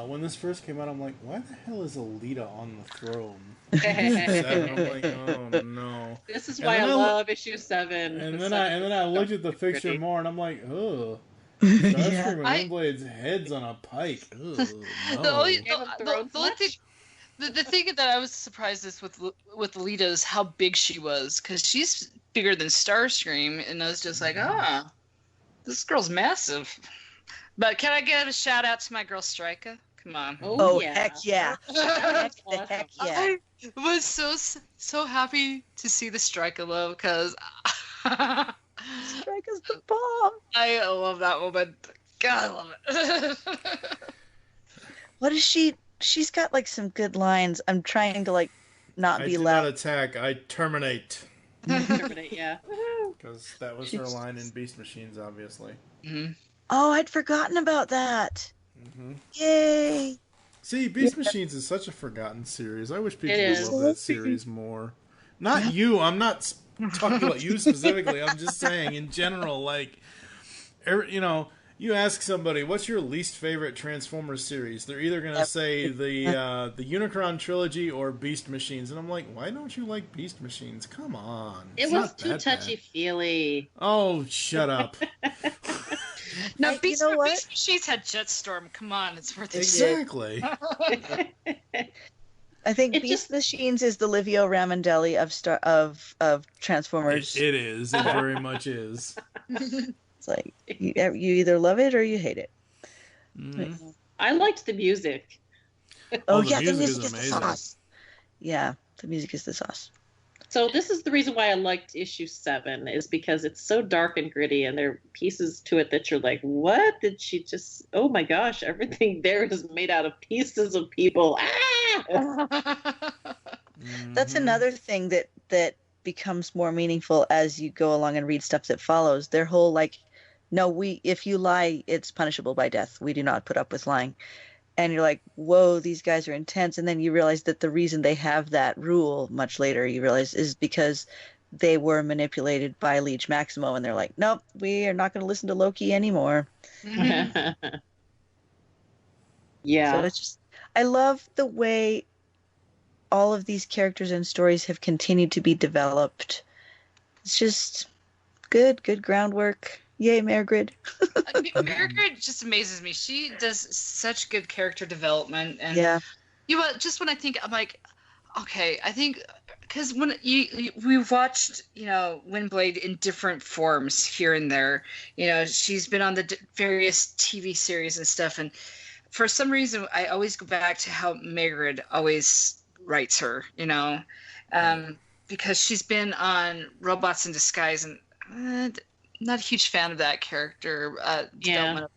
when this first came out, I'm like, why the hell is Alita on the throne? I'm like, oh no. This is why I love issue 7. And then I looked at the picture more, and I'm like, ugh. Starscream and Windblade's head's on a pike. Ugh, no. The thing that I was surprised with Alita is how big she was, because she's bigger than Starscream, and I was just like, this girl's massive. But can I give a shout out to my girl Strika? Come on. Oh yeah. Heck yeah. Heck yeah. I was so happy to see the Strika love, because Strika's the bomb. I love that woman. God, I love it. What is she? She's got like some good lines. I'm trying to not be loud. I do not attack. I terminate. Terminate, yeah. Because that was her line in Beast Machines, obviously. Mm-hmm. Oh, I'd forgotten about that. Mm-hmm. Yay! See, Beast Machines is such a forgotten series. I wish people would love that series more. Not you. I'm not talking about you specifically. I'm just saying in general, like, you ask somebody, what's your least favorite Transformers series? They're either going to say the Unicron trilogy or Beast Machines. And I'm like, why don't you like Beast Machines? Come on. It was too touchy-feely. Oh, shut up. No, Beast Machines had Jetstorm. Come on, it's worth it. Exactly. I think Beast Machines is the Livio Ramondelli of Transformers. It is. It very much is. It's like you either love it or you hate it. Mm-hmm. I liked the music. The music is the sauce. Yeah, the music is the sauce. So this is the reason why I liked issue 7, is because it's so dark and gritty, and there are pieces to it that you're like, what did she just? Oh my gosh, everything there is made out of pieces of people. That's another thing that becomes more meaningful as you go along and read stuff that follows. Their whole like, no, if you lie, it's punishable by death. We do not put up with lying. And you're like, whoa, these guys are intense. And then you realize that the reason they have that rule much later, you realize, is because they were manipulated by Liege Maximo. And they're like, nope, we are not going to listen to Loki anymore. Yeah. So it's just, I love the way all of these characters and stories have continued to be developed. It's just good groundwork. Yay, Mairghread. Mairghread just amazes me. She does such good character development. And just when I think, I'm like, okay, I think, because when we've watched, Windblade in different forms here and there, she's been on the various TV series and stuff. And for some reason, I always go back to how Mairghread always writes her, because she's been on Robots in Disguise, and not a huge fan of that character development.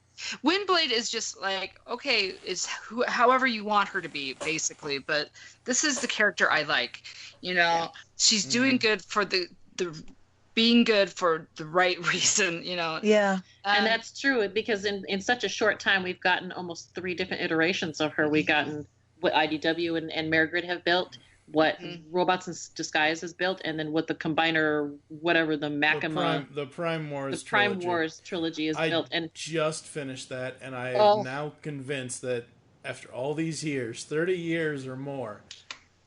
Windblade is just like, okay, is however you want her to be, basically, but this is the character I like. She's doing good for the being good for the right reason, Yeah. And that's true, because in such a short time, we've gotten almost 3 different iterations of her. We've gotten what IDW and Mairghread have built, what Robots in Disguise has built, and then what the Combiner, whatever, the Makima... The Prime Wars trilogy is built. And just finished that, and I am now convinced that after all these years, 30 years or more,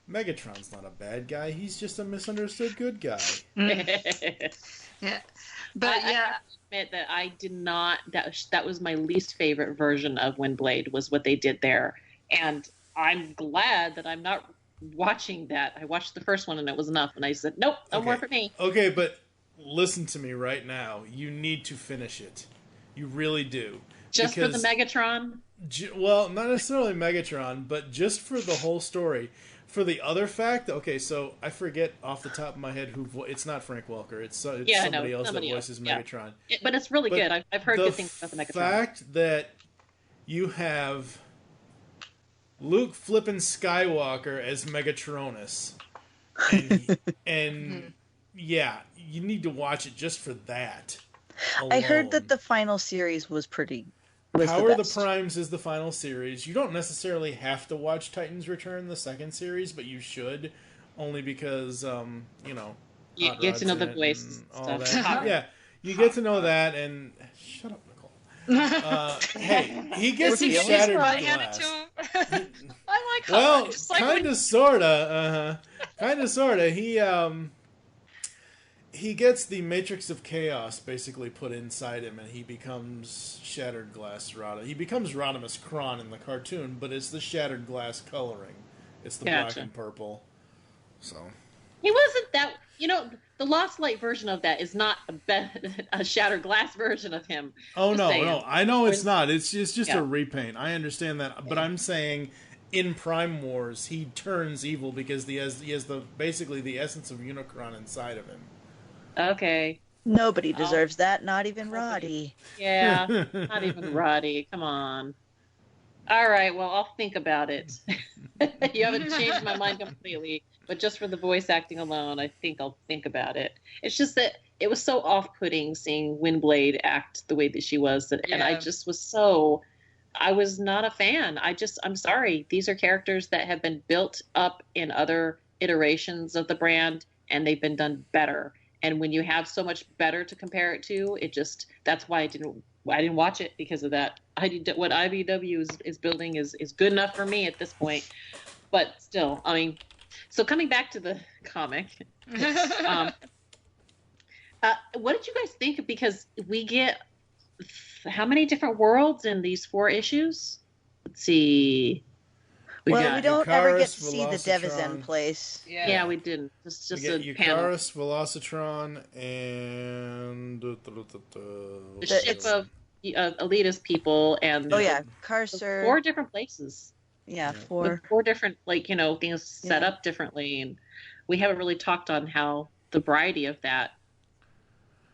Megatron's not a bad guy. He's just a misunderstood good guy. Yeah. But I have to admit that I did not... That was my least favorite version of Windblade, was what they did there. And I'm glad that I'm not watching that. I watched the first one and it was enough, and I said, nope, no more for me. Okay, but listen to me right now. You need to finish it. You really do. Just for the Megatron? Well, not necessarily Megatron, but just for the whole story. For the other fact, okay, so I forget off the top of my head it's not Frank Welker. It's somebody else that voices Megatron. But it's really good. I've heard good things about the Megatron. The fact that you have Luke flippin' Skywalker as Megatronus, and you need to watch it just for that alone. I heard that the final series was Power of the Primes is the final series. You don't necessarily have to watch Titans Return, the second series, but you should, only because you get to know the voice and all that. Yeah, you get to know that, and shut up, Nicole. Hey, he gets his shattered glass. I like how. Well, kind of, sorta. Kind of, sorta. He gets the Matrix of Chaos basically put inside him, and he becomes Shattered Glass Rada. He becomes Rodimus Kron in the cartoon, but it's the Shattered Glass coloring. It's the black and purple. So he wasn't that. The Lost Light version of that is not a Shattered Glass version of him. Oh no, I know it's not. It's just a repaint. I understand that, but I'm saying in Prime Wars he turns evil because he has basically the essence of Unicron inside of him. Okay. Nobody deserves that, not even Roddy. Yeah, not even Roddy. Come on. All right, well, I'll think about it. You haven't changed my mind completely, but just for the voice acting alone, I think I'll think about it. It's just that it was so off-putting seeing Windblade act the way that she was, and I just was so... I was not a fan. I'm sorry. These are characters that have been built up in other iterations of the brand, and they've been done better. And when you have so much better to compare it to, that's why I didn't watch it, because of that. What IDW is building is good enough for me at this point. But still, I mean, so coming back to the comic, what did you guys think? Because we get how many different worlds in these 4 issues? Let's see. We don't ever get to Eucharis, see the Devizan place. Yeah, we didn't. It's just a panel. Eucharis, Velocitron, and The ship of elitist people, and Carcer. 4 different places. Yeah, with 4 different things set up differently, and we haven't really talked on how the variety of that.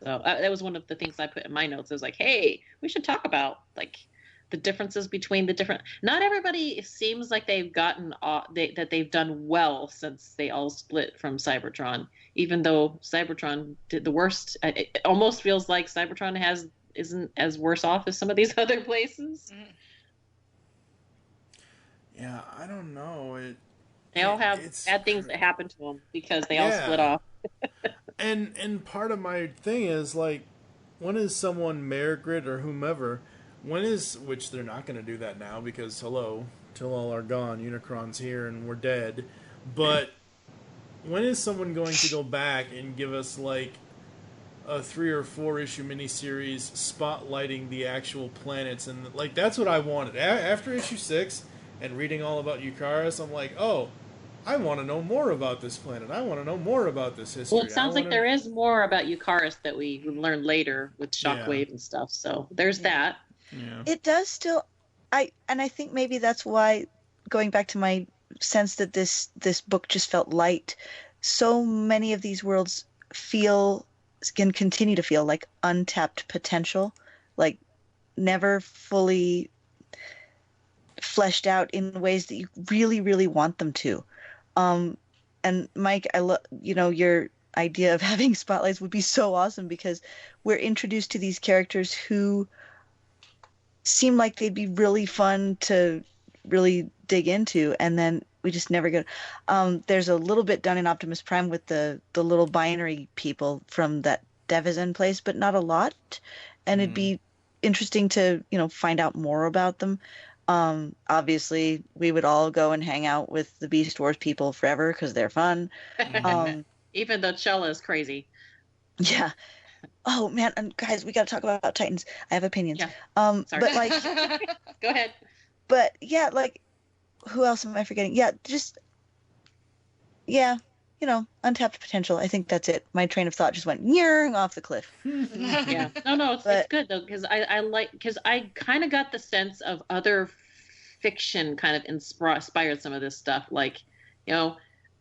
So that was one of the things I put in my notes. I was like, hey, we should talk about the differences between the different. Not everybody seems like they've gotten that they've done well since they all split from Cybertron. Even though Cybertron did the worst, it almost feels like Cybertron isn't as worse off as some of these other places. Yeah, I don't know. They all have bad things that happen to them because they all split off. and part of my thing is when is someone Mairghread or whomever? Which they're not going to do that now because hello, till all are gone, Unicron's here and we're dead. But when is someone going to go back and give us a 3 or 4 issue miniseries spotlighting the actual planets? And that's what I wanted after issue 6 and reading all about Eucharis. I'm like, oh, I want to know more about this planet. I want to know more about this history. Well, it sounds like there is more about Eucharis that we learn later with Shockwave and stuff. So there's that. Yeah. It does still, I think maybe that's why, going back to my sense that this book just felt light. So many of these worlds can continue to feel like untapped potential, like never fully fleshed out in ways that you really, really want them to. And Mike, I love, your idea of having spotlights would be so awesome because we're introduced to these characters who seem like they'd be really fun to really dig into, and then we just never get. There's a little bit done in Optimus Prime with the little binary people from that Devizan place, but not a lot. And it'd be interesting to find out more about them. Obviously, we would all go and hang out with the Beast Wars people forever because they're fun. Even though Chella is crazy. Yeah. Oh man, and guys, we got to talk about Titans. I have opinions. Yeah. Sorry. But go ahead. But yeah, who else am I forgetting? Yeah, untapped potential. I think that's it. My train of thought just went off the cliff. Yeah. No, it's good though because I kind of got the sense of other fiction kind of inspired some of this stuff.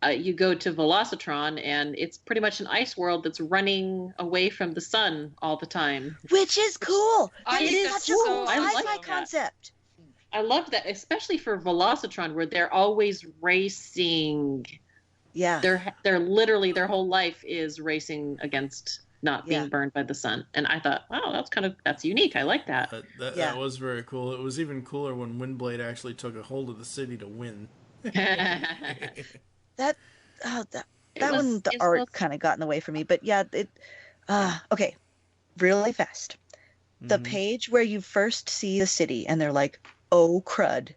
You go to Velocitron and it's pretty much an ice world that's running away from the sun all the time. Which is cool. It is such a cool sci-fi concept. I love that, especially for Velocitron, where they're always racing. Yeah. They're literally, their whole life is racing against not being burned by the sun. And I thought, wow, that's unique. I like that. That was very cool. It was even cooler when Windblade actually took a hold of the city to win. The art kind of got in the way for me, but yeah, okay, really fast. The page where you first see the city and they're like, oh crud.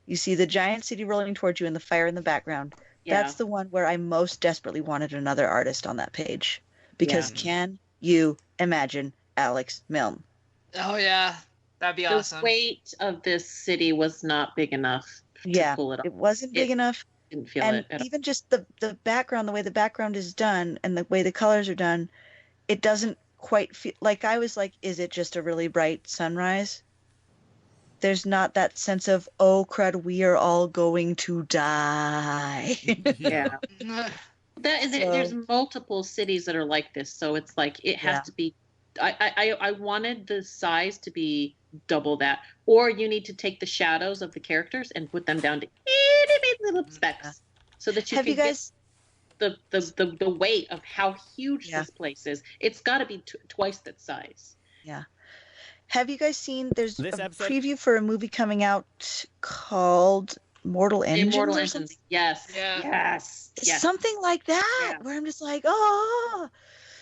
You see the giant city rolling towards you and the fire in the background. Yeah. That's the one where I most desperately wanted another artist on that page. Because can you imagine Alex Milne? Oh yeah, that'd be awesome. The weight of this city was not big enough to pull it off. It wasn't big enough. Didn't feel and it at even just the background, the way the background is done and the way the colors are done, it doesn't quite feel like, I was like, is it just a really bright sunrise? There's not that sense of, oh crud, we are all going to die. Yeah. There's multiple cities that are like this, so it's like it has to be. I wanted the size to be double that, or you need to take the shadows of the characters and put them down to itty little specks, so that you get the weight of how huge this place is. It's got to be twice that size. Yeah, Have you guys seen? There's This a episode- preview for a movie coming out called Mortal Engines Immortal or Engines. something. Yes. Yeah. Yes. Yes. Something like that, Yeah. where I'm just like, oh.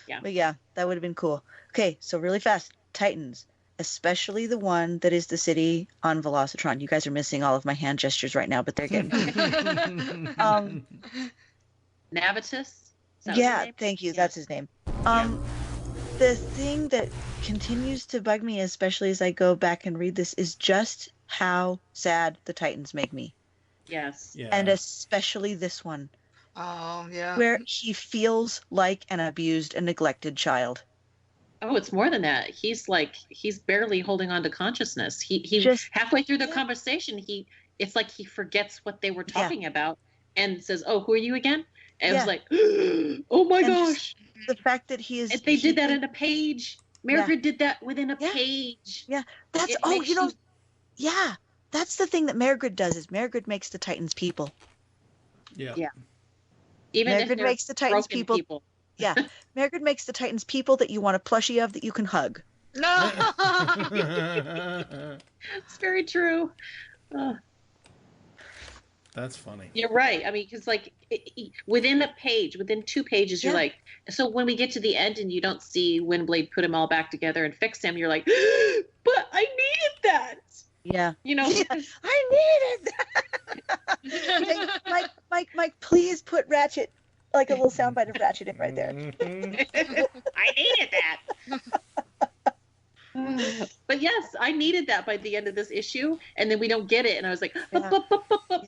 Yeah. But yeah, that would have been cool. Okay, so really fast, Titans, especially the one that is the city on Velocitron. You guys are missing all of my hand gestures right now, but they're getting. Navitus? Is that what Yeah, his name? thank you. Yeah. That's his name. The thing that continues to bug me, especially as I go back and read this, is just how sad the Titans make me. Yes. Yeah. And especially this one, Oh, yeah. where he feels like an abused and neglected child. Oh, it's more than that. He's barely holding on to consciousness. He Just- halfway through the yeah. conversation, it's like he forgets what they were talking about and says, "Oh, who are you again?" And it was like, "Oh my And gosh!" The fact that he is. And they did that in a page. Mairghread did that within a Yeah. page. Yeah, that's It oh, makes you know, yeah, that's the thing that Mairghread does is Mairghread makes the Titans people. Yeah. Yeah. Even if Mairghread they're makes the Titans broken people. Yeah, Mairghread makes the Titans people that you want a plushie of that you can hug. No. It's very true. That's funny. You're right. I mean, because within a page, within 2 pages, you're Yeah. like, so when we get to the end and you don't see Windblade put him all back together and fix him, you're like, but I needed that. Yeah, You know, Yeah, I needed that. Mike, please put Ratchet, like a little soundbite of Ratchet in right there. I needed that. But yes, I needed that by the end of this issue, and then we don't get it, and I was like, but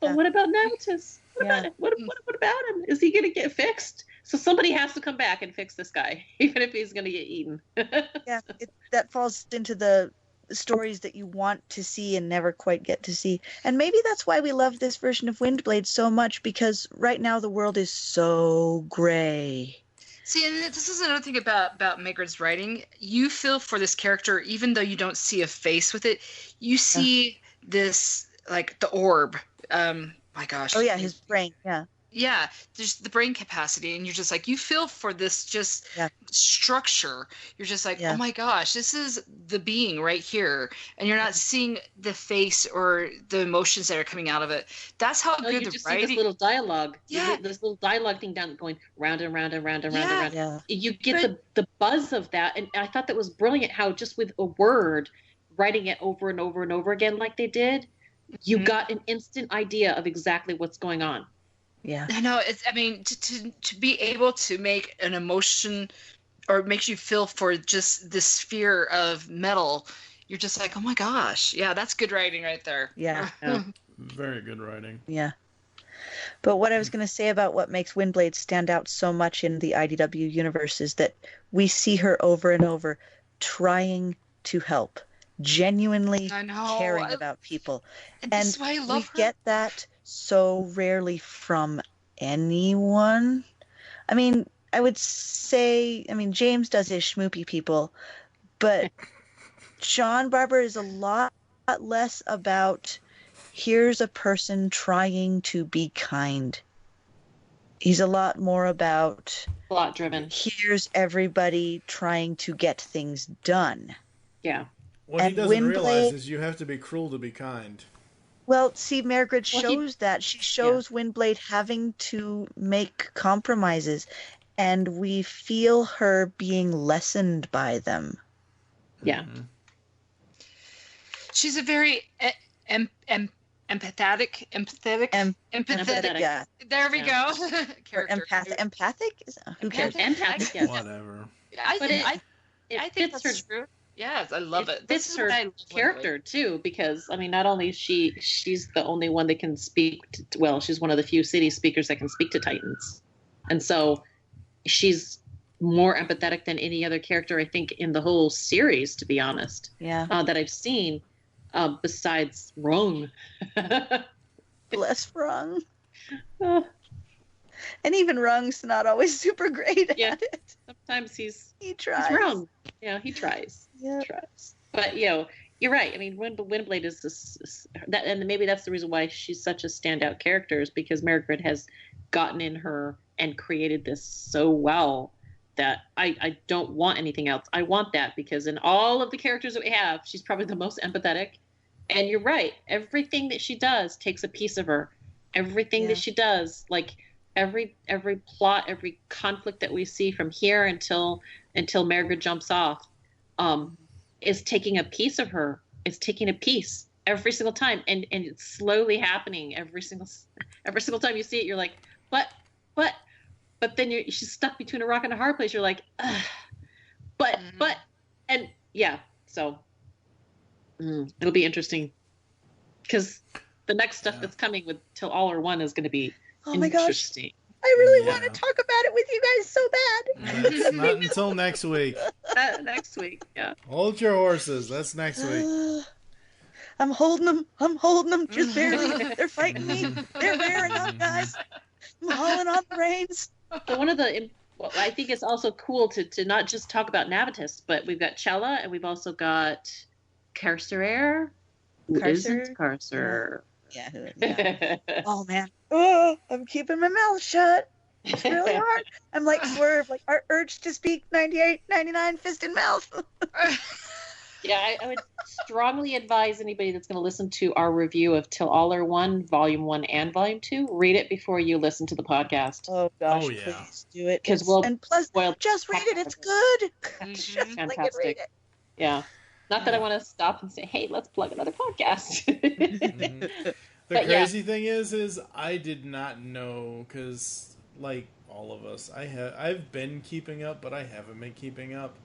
Yeah. what about Navitus? What Yeah. about it? What about him? Is he going to get fixed? So somebody has to come back and fix this guy, even if he's going to get eaten. Yeah, that falls into the stories that you want to see and never quite get to see. And maybe that's why we love this version of Windblade so much, because right now the world is so gray. See, and this is another thing about Maigread's writing. You feel for this character, even though you don't see a face with it. You see this, like, the orb. My gosh. Oh yeah, his brain. Yeah. Yeah, there's the brain capacity, and you're just like, you feel for this just structure. You're just like, oh my gosh, this is the being right here, and you're not seeing the face or the emotions that are coming out of it. That's how good you the just writing. see this little dialogue. Yeah. This little dialogue thing down, going round and round and round and round and round. Yeah. You get the buzz of that, and I thought that was brilliant. How just with a word, writing it over and over and over again, like they did, you got an instant idea of exactly what's going on. Yeah. I know. I mean, to be able to make an emotion, or makes you feel for just this sphere of metal, you're just like, oh my gosh, yeah, that's good writing right there. Yeah. Very good writing. Yeah. But what I was going to say about what makes Windblade stand out so much in the IDW universe is that we see her over and over trying to help, genuinely caring about people. And this is why I love her. We get that so rarely from anyone. I mean, I would say, James does his schmoopy people, but Sean Barber is a lot less about here's a person trying to be kind. He's a lot more about plot driven. Here's everybody trying to get things done. Yeah. What he doesn't realize is you have to be cruel to be kind. Well, see, Mairghread shows that. She shows Windblade having to make compromises, and we feel her being lessened by them. Yeah. She's a very empathetic. Yeah. There we go. Empathic? Who cares? Empathic, yes. Whatever. I think fits that's her. true. Yes, I love it. This is her character too, because not only she's the only one that can speak. She's one of the few city speakers that can speak to Titans, and so she's more empathetic than any other character I think in the whole series. To be honest, that I've seen, besides Rung. Bless Rung. And even Rung's not always super great at it. Sometimes he tries. He's wrong. Yeah, he tries. Yeah. He tries. But you're right. I mean, Windblade is that, and maybe that's the reason why she's such a standout character, is because Mairghread has gotten in her and created this so well that I don't want anything else. I want that because in all of the characters that we have, she's probably the most empathetic. And you're right. Everything that she does takes a piece of her. Everything that she does, like every plot, every conflict that we see from here until Mairghread jumps off, is taking a piece of her. It's taking a piece every single time, and it's slowly happening every single time you see it. You're like, but then she's stuck between a rock and a hard place. You're like, ugh. but and yeah, so it'll be interesting because the next stuff that's coming with Till All Are One is going to be interesting. I really want to talk about it with you guys so bad. That's not until next week. Next week, yeah. Hold your horses. That's next week. I'm holding them just barely. They're fighting me. They're rearing up, guys. I'm hauling on the reins. So I think it's also cool to not just talk about Navitus, but we've got Chella and we've also got Carcerer. Carcer? Yeah. Oh man. Oh, I'm keeping my mouth shut. It's really hard. I'm like Swerve, like our urge to speak 98, 99 fist in mouth. Yeah, I would strongly advise anybody that's going to listen to our review of Till All Are One, Volume 1 and Volume 2, read it before you listen to the podcast. Oh gosh, please do it. Because just read it. It's good. Fantastic. Read it. Yeah. Not that I want to stop and say, hey, let's plug another podcast. The crazy thing is I did not know, because like all of us, I've been keeping up, but I haven't been keeping up.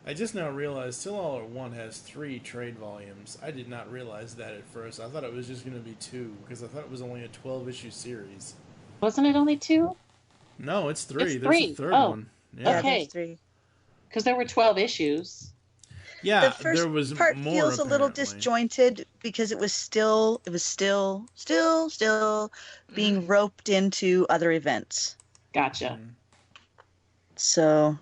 I just now realized Till All Are One has 3 trade volumes. I did not realize that at first. I thought it was just going to be 2, because I thought it was only a 12-issue series. Wasn't it only 2? No, it's 3. It's There's 3. a third one. Yeah. Okay. Because there were 12 issues. Yeah, the first there was part more, feels apparently. a little disjointed because it was still being roped into other events. Gotcha. So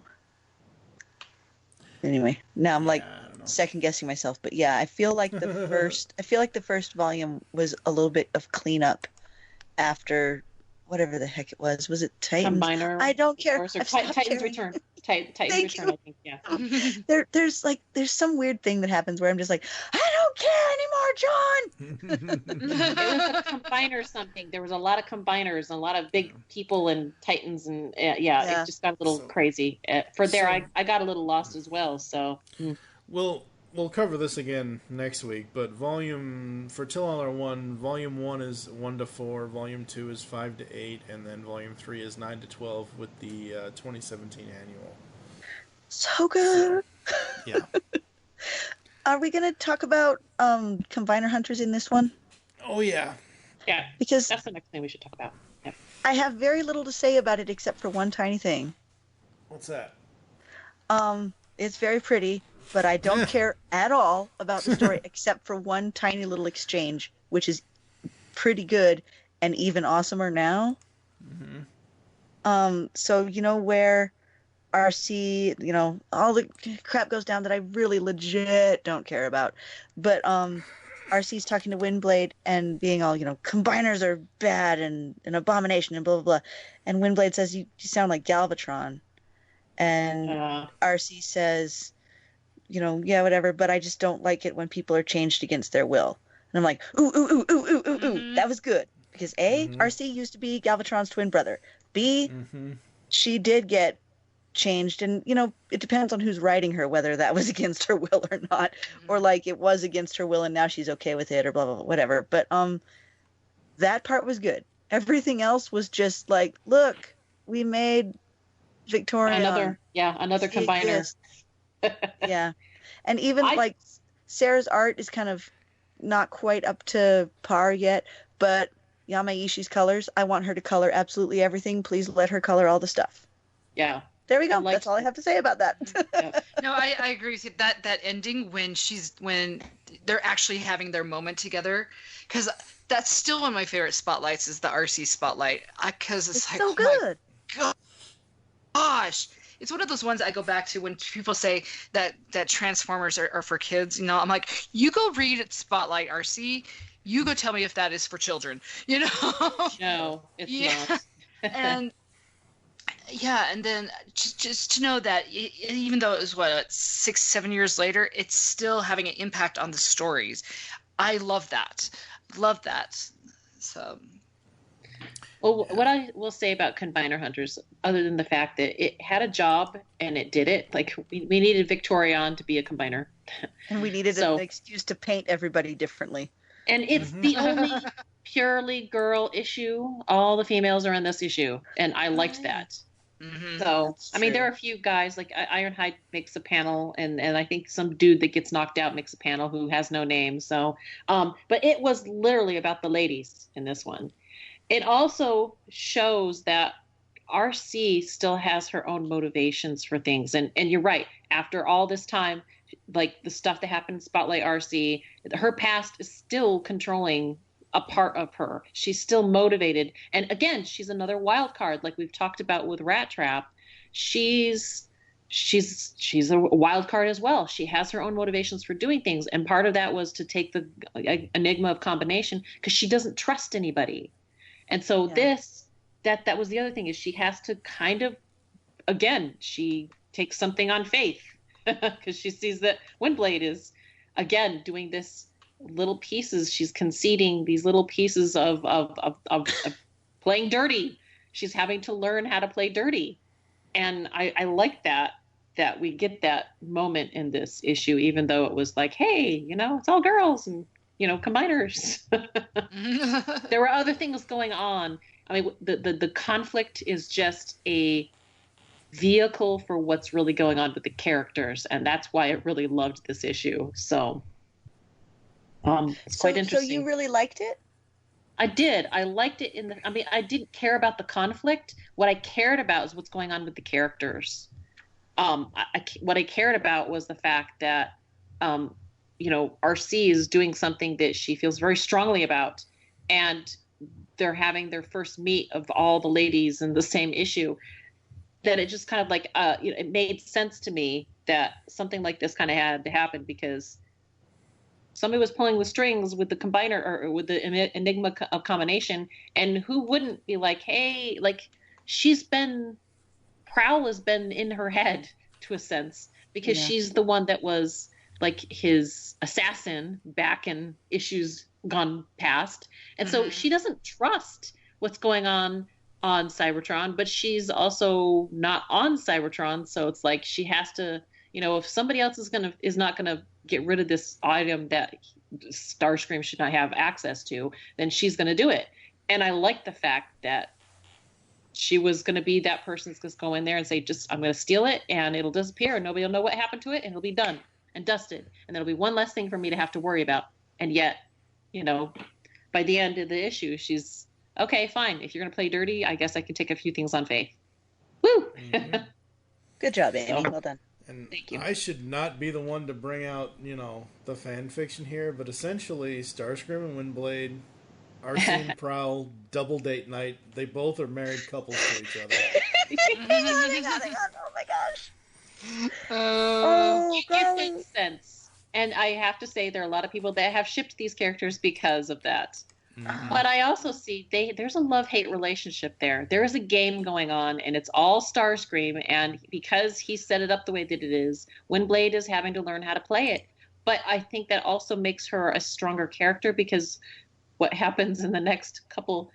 anyway, now I'm like second guessing myself, but yeah, I feel like the first volume was a little bit of cleanup after whatever the heck it was. Was it Titans? Combiner. I don't care. Titans Return. Titans Return, I think, yeah. There's some weird thing that happens where I'm just like, I don't care anymore, John. It was a combiner something. There was a lot of combiners and a lot of big people and Titans, and it just got a little crazy. I got a little lost as well. So We'll cover this again next week, but for Till All Are One, Volume 1 is 1 to 4, Volume 2 is 5 to 8, and then Volume 3 is 9 to 12 with the 2017 annual. So good. Yeah. Are we going to talk about Combiner Hunters in this one? Oh, yeah. Yeah, because that's the next thing we should talk about. Yeah. I have very little to say about it except for one tiny thing. What's that? It's very pretty, but I don't care at all about the story except for one tiny little exchange, which is pretty good and even awesomer now. Mm-hmm. So where RC, all the crap goes down that I really legit don't care about, but RC's talking to Windblade and being all, combiners are bad and an abomination and blah blah blah, and Windblade says you sound like Galvatron, and RC says, yeah, whatever, but I just don't like it when people are changed against their will. And I'm like, ooh, that was good. Because A, RC used to be Galvatron's twin brother. B, she did get changed, and, it depends on who's writing her, whether that was against her will or not, or like it was against her will and now she's okay with it, or blah, blah, blah, whatever. But that part was good. Everything else was just like, look, we made Victoria. Another combiner. Yeah, and even like Sarah's art is kind of not quite up to par yet, but Yamaishi's colors, I want her to color absolutely everything. Please let her color all the stuff. Yeah, there we go. That's all I have to say about that. No, I agree with you. That ending when they're actually having their moment together, because that's still one of my favorite spotlights is the RC spotlight, because it's like, so good. Gosh, it's one of those ones I go back to when people say that Transformers are for kids. I'm like, you go read Spotlight, RC. You go tell me if that is for children. No, it's not. Yeah, and then just to know that even though it was 6-7 years later, it's still having an impact on the stories. I love that. Love that. So. Well, what I will say about Combiner Hunters, other than the fact that it had a job and it did it, like we needed Victorion to be a combiner. And we needed an excuse to paint everybody differently. And it's the only purely girl issue. All the females are in this issue, and I liked that. Mm-hmm. So, I mean, there are a few guys, like Ironhide makes a panel, and I think some dude that gets knocked out makes a panel who has no name. So, but it was literally about the ladies in this one. It also shows that RC still has her own motivations for things. And you're right. After all this time, like the stuff that happened in Spotlight RC, her past is still controlling a part of her. She's still motivated. And again, she's another wild card, like we've talked about with Rattrap. She's a wild card as well. She has her own motivations for doing things. And part of that was to take the enigma of combination because she doesn't trust anybody. And so that was the other thing, is she has to kind of, again, she takes something on faith because she sees that Windblade is, again, doing this little pieces. She's conceding these little pieces of playing dirty. She's having to learn how to play dirty. And I like that we get that moment in this issue, even though it was like, hey, it's all girls and, combiners. There were other things going on. I mean, the conflict is just a vehicle for what's really going on with the characters, and that's why I really loved this issue. So, it's quite interesting. So you really liked it? I did. I liked it I didn't care about the conflict. What I cared about is what's going on with the characters. What I cared about was the fact that, RC is doing something that she feels very strongly about, and they're having their first meet of all the ladies in the same issue. That it just kind of like, it made sense to me that something like this kind of had to happen, because somebody was pulling the strings with the combiner or with the enigma of combination, and who wouldn't be like, hey, like Prowl has been in her head to a sense, because she's the one that was like his assassin back in issues gone past. And so she doesn't trust what's going on Cybertron, but she's also not on Cybertron. So it's like she has to, if somebody else is not gonna get rid of this item that Starscream should not have access to, then she's gonna do it. And I like the fact that she was going to be that person that's going to go in there and say, I'm going to steal it and it'll disappear and nobody will know what happened to it and it'll be done and dusted. And there'll be one less thing for me to have to worry about. And yet, by the end of the issue, she's, okay, fine. If you're going to play dirty, I guess I can take a few things on faith. Woo! Mm-hmm. Good job, Amy. Well done. And thank you. I should not be the one to bring out, the fan fiction here, but essentially Starscream and Windblade, RC and Prowl, double date night. They both are married couples to each other. Oh my gosh. It makes sense. And I have to say, there are a lot of people that have shipped these characters because of that. Mm-hmm. But I also see there's a love-hate relationship there. There is a game going on, and it's all Starscream. And because he set it up the way that it is, Windblade is having to learn how to play it. But I think that also makes her a stronger character, because what happens in the next couple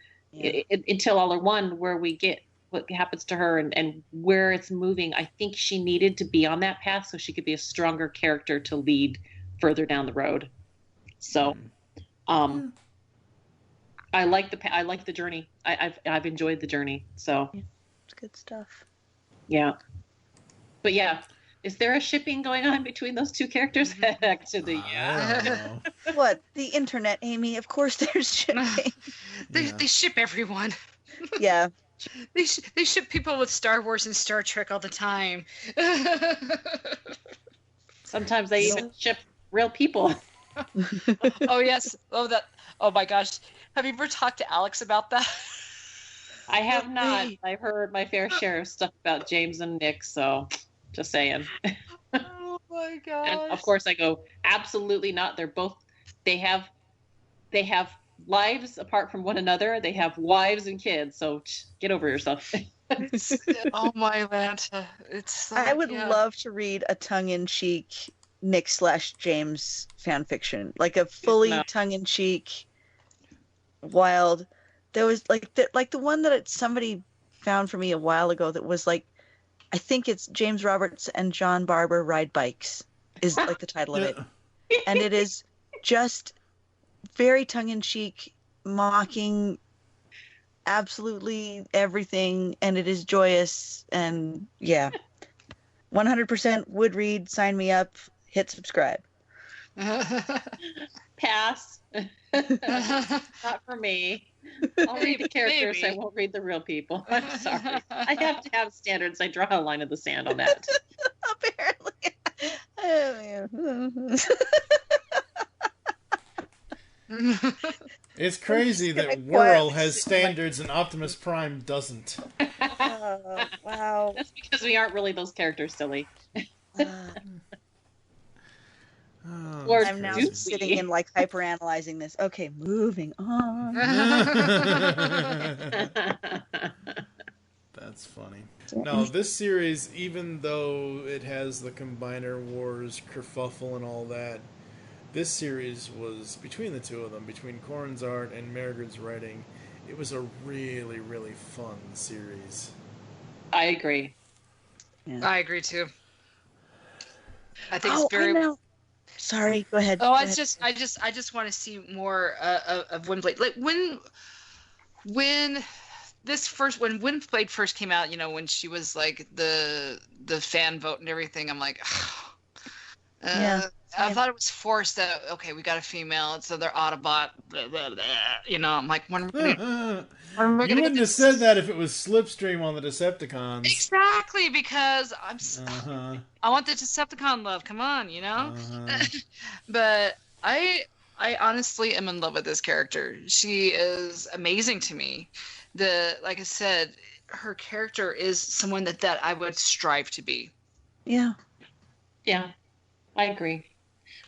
until all are one, where we get what happens to her and where it's moving. I think she needed to be on that path so she could be a stronger character to lead further down the road. So, I like the journey. I've enjoyed the journey. So it's good stuff. Yeah, but yeah. Is there a shipping going on between those two characters? Actually, yeah. What? The internet, Amy. Of course there's shipping. They ship everyone. Yeah. They ship people with Star Wars and Star Trek all the time. Sometimes they even ship real people. Oh, yes. Oh, my gosh. Have you ever talked to Alex about that? I have not. I've heard my fair share of stuff about James and Nick, so... Just saying. Oh my gosh. And of course I go, absolutely not. They have lives apart from one another. They have wives and kids, so get over yourself. Oh my Atlanta. It's I would love to read a tongue-in-cheek Nick/James fan fiction, like a fully tongue-in-cheek, wild. There was like the one that somebody found for me a while ago that was like, I think it's James Roberts and John Barber Ride Bikes is like the title of it, and it is just very tongue-in-cheek, mocking absolutely everything, and it is joyous, and 100% would read. Sign me up. Hit subscribe. Pass. Not for me. I'll read the characters. I won't read the real people. I'm sorry. I have to have standards. I draw a line in the sand on that. Apparently. It's crazy that Whirl has standards and Optimus Prime doesn't. Wow. That's because we aren't really those characters, silly. Or I'm now sitting and like hyper analyzing this. Okay, moving on. That's funny. No, this series, even though it has the Combiner Wars kerfuffle and all that, this series was, between the two of them, between Corin's art and Mairghread's writing, it was a really, really fun series. I agree. Yeah. I agree too. I think it's very. Sorry, go ahead. Oh, I just want to see more of Windblade. Like when Windblade first came out, when she was like the fan vote and everything, I'm like, I thought it was forced that we got a female, it's another Autobot. Blah, blah, blah. I'm like, when you wouldn't have said that if it was Slipstream on the Decepticons. Exactly, because I want the Decepticon love. Come on, But I honestly am in love with this character. She is amazing to me. Like I said, her character is someone that I would strive to be. Yeah. Yeah, I agree.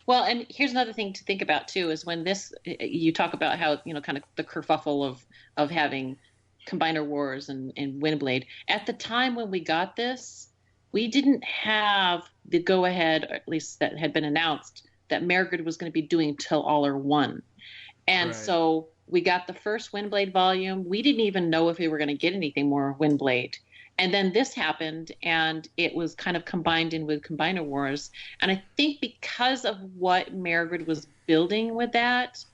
Well, and here's another thing to think about too: is when you talk about how kind of the kerfuffle of having Combiner Wars and Windblade. At the time when we got this, we didn't have the go-ahead, or at least that had been announced, that Mairghread was going to be doing Till Aller 1, and so we got the first Windblade volume. We didn't even know if we were going to get anything more Windblade. And then this happened, and it was kind of combined in with Combiner Wars. And I think because of what Mairghread was building with that,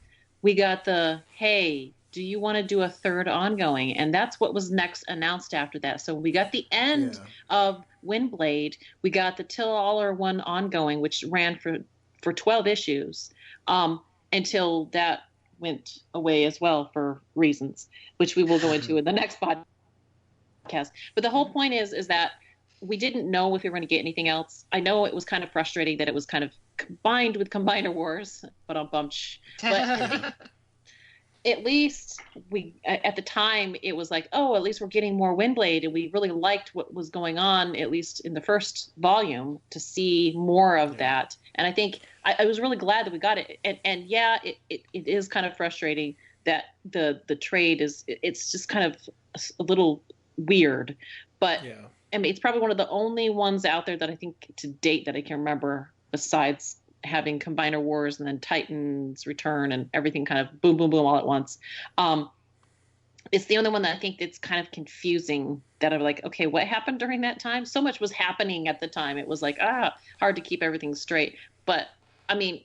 we got hey, do you want to do a third ongoing? And that's what was next announced after that. So we got the end of Windblade. We got the Till Aller 1 ongoing, which ran for 12 issues until that went away as well for reasons, which we will go into in the next podcast. But the whole point is that we didn't know if we were going to get anything else. I know it was kind of frustrating that it was kind of combined with Combiner Wars, but at least at the time it was like, at least we're getting more Windblade, and we really liked what was going on, at least in the first volume, to see more of that. And I think I was really glad that we got it. And it is kind of frustrating that the trade it's just kind of a little weird, but I mean, it's probably one of the only ones out there that I think to date that I can remember, besides having Combiner Wars and then Titan's Return and everything kind of boom, boom, boom all at once. It's the only one that I think that's kind of confusing, that I'm like, okay, what happened during that time? So much was happening at the time. It was like, hard to keep everything straight. But I mean,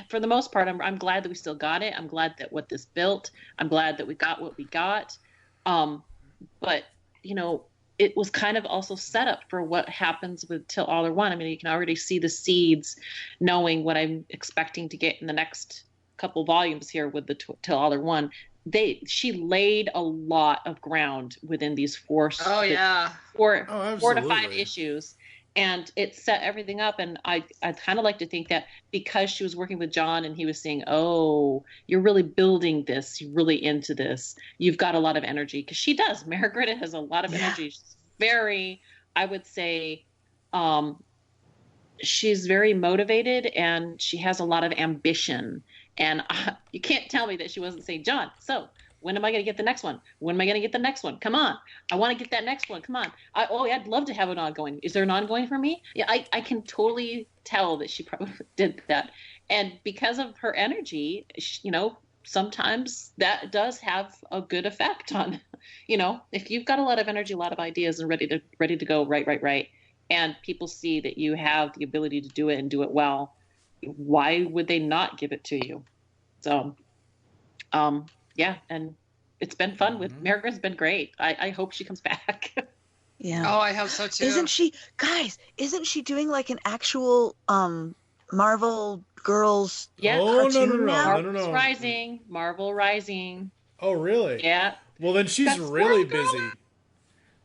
for the most part, I'm glad that we still got it. I'm glad that what this built. I'm glad that we got what we got. But it was kind of also set up for what happens with Till Aller 1. I mean, you can already see the seeds, knowing what I'm expecting to get in the next couple volumes here with the Till Aller 1. She laid a lot of ground within these four to 5 issues, and it set everything up. And I kind of like to think that because she was working with John and he was saying, you're really building this, you're really into this, you've got a lot of energy, because she does. Mairghread has a lot of energy. She's very, I would say, she's very motivated, and she has a lot of ambition. And you can't tell me that she wasn't saying, John, so when am I going to get the next one? When am I going to get the next one? Come on. I want to get that next one. Come on. I'd love to have an ongoing. Is there an ongoing for me? Yeah, I can totally tell that she probably did that. And because of her energy, sometimes that does have a good effect on, if you've got a lot of energy, a lot of ideas and ready to go right. And people see that you have the ability to do it and do it well. Why would they not give it to you? So, yeah, and it's been fun with Mairghread's been great. I hope she comes back. Yeah. Oh, I hope so too. Isn't she doing like an actual Marvel Girls? Yeah. No. Marvel Rising. Oh, really? Yeah. Well, then she's really busy.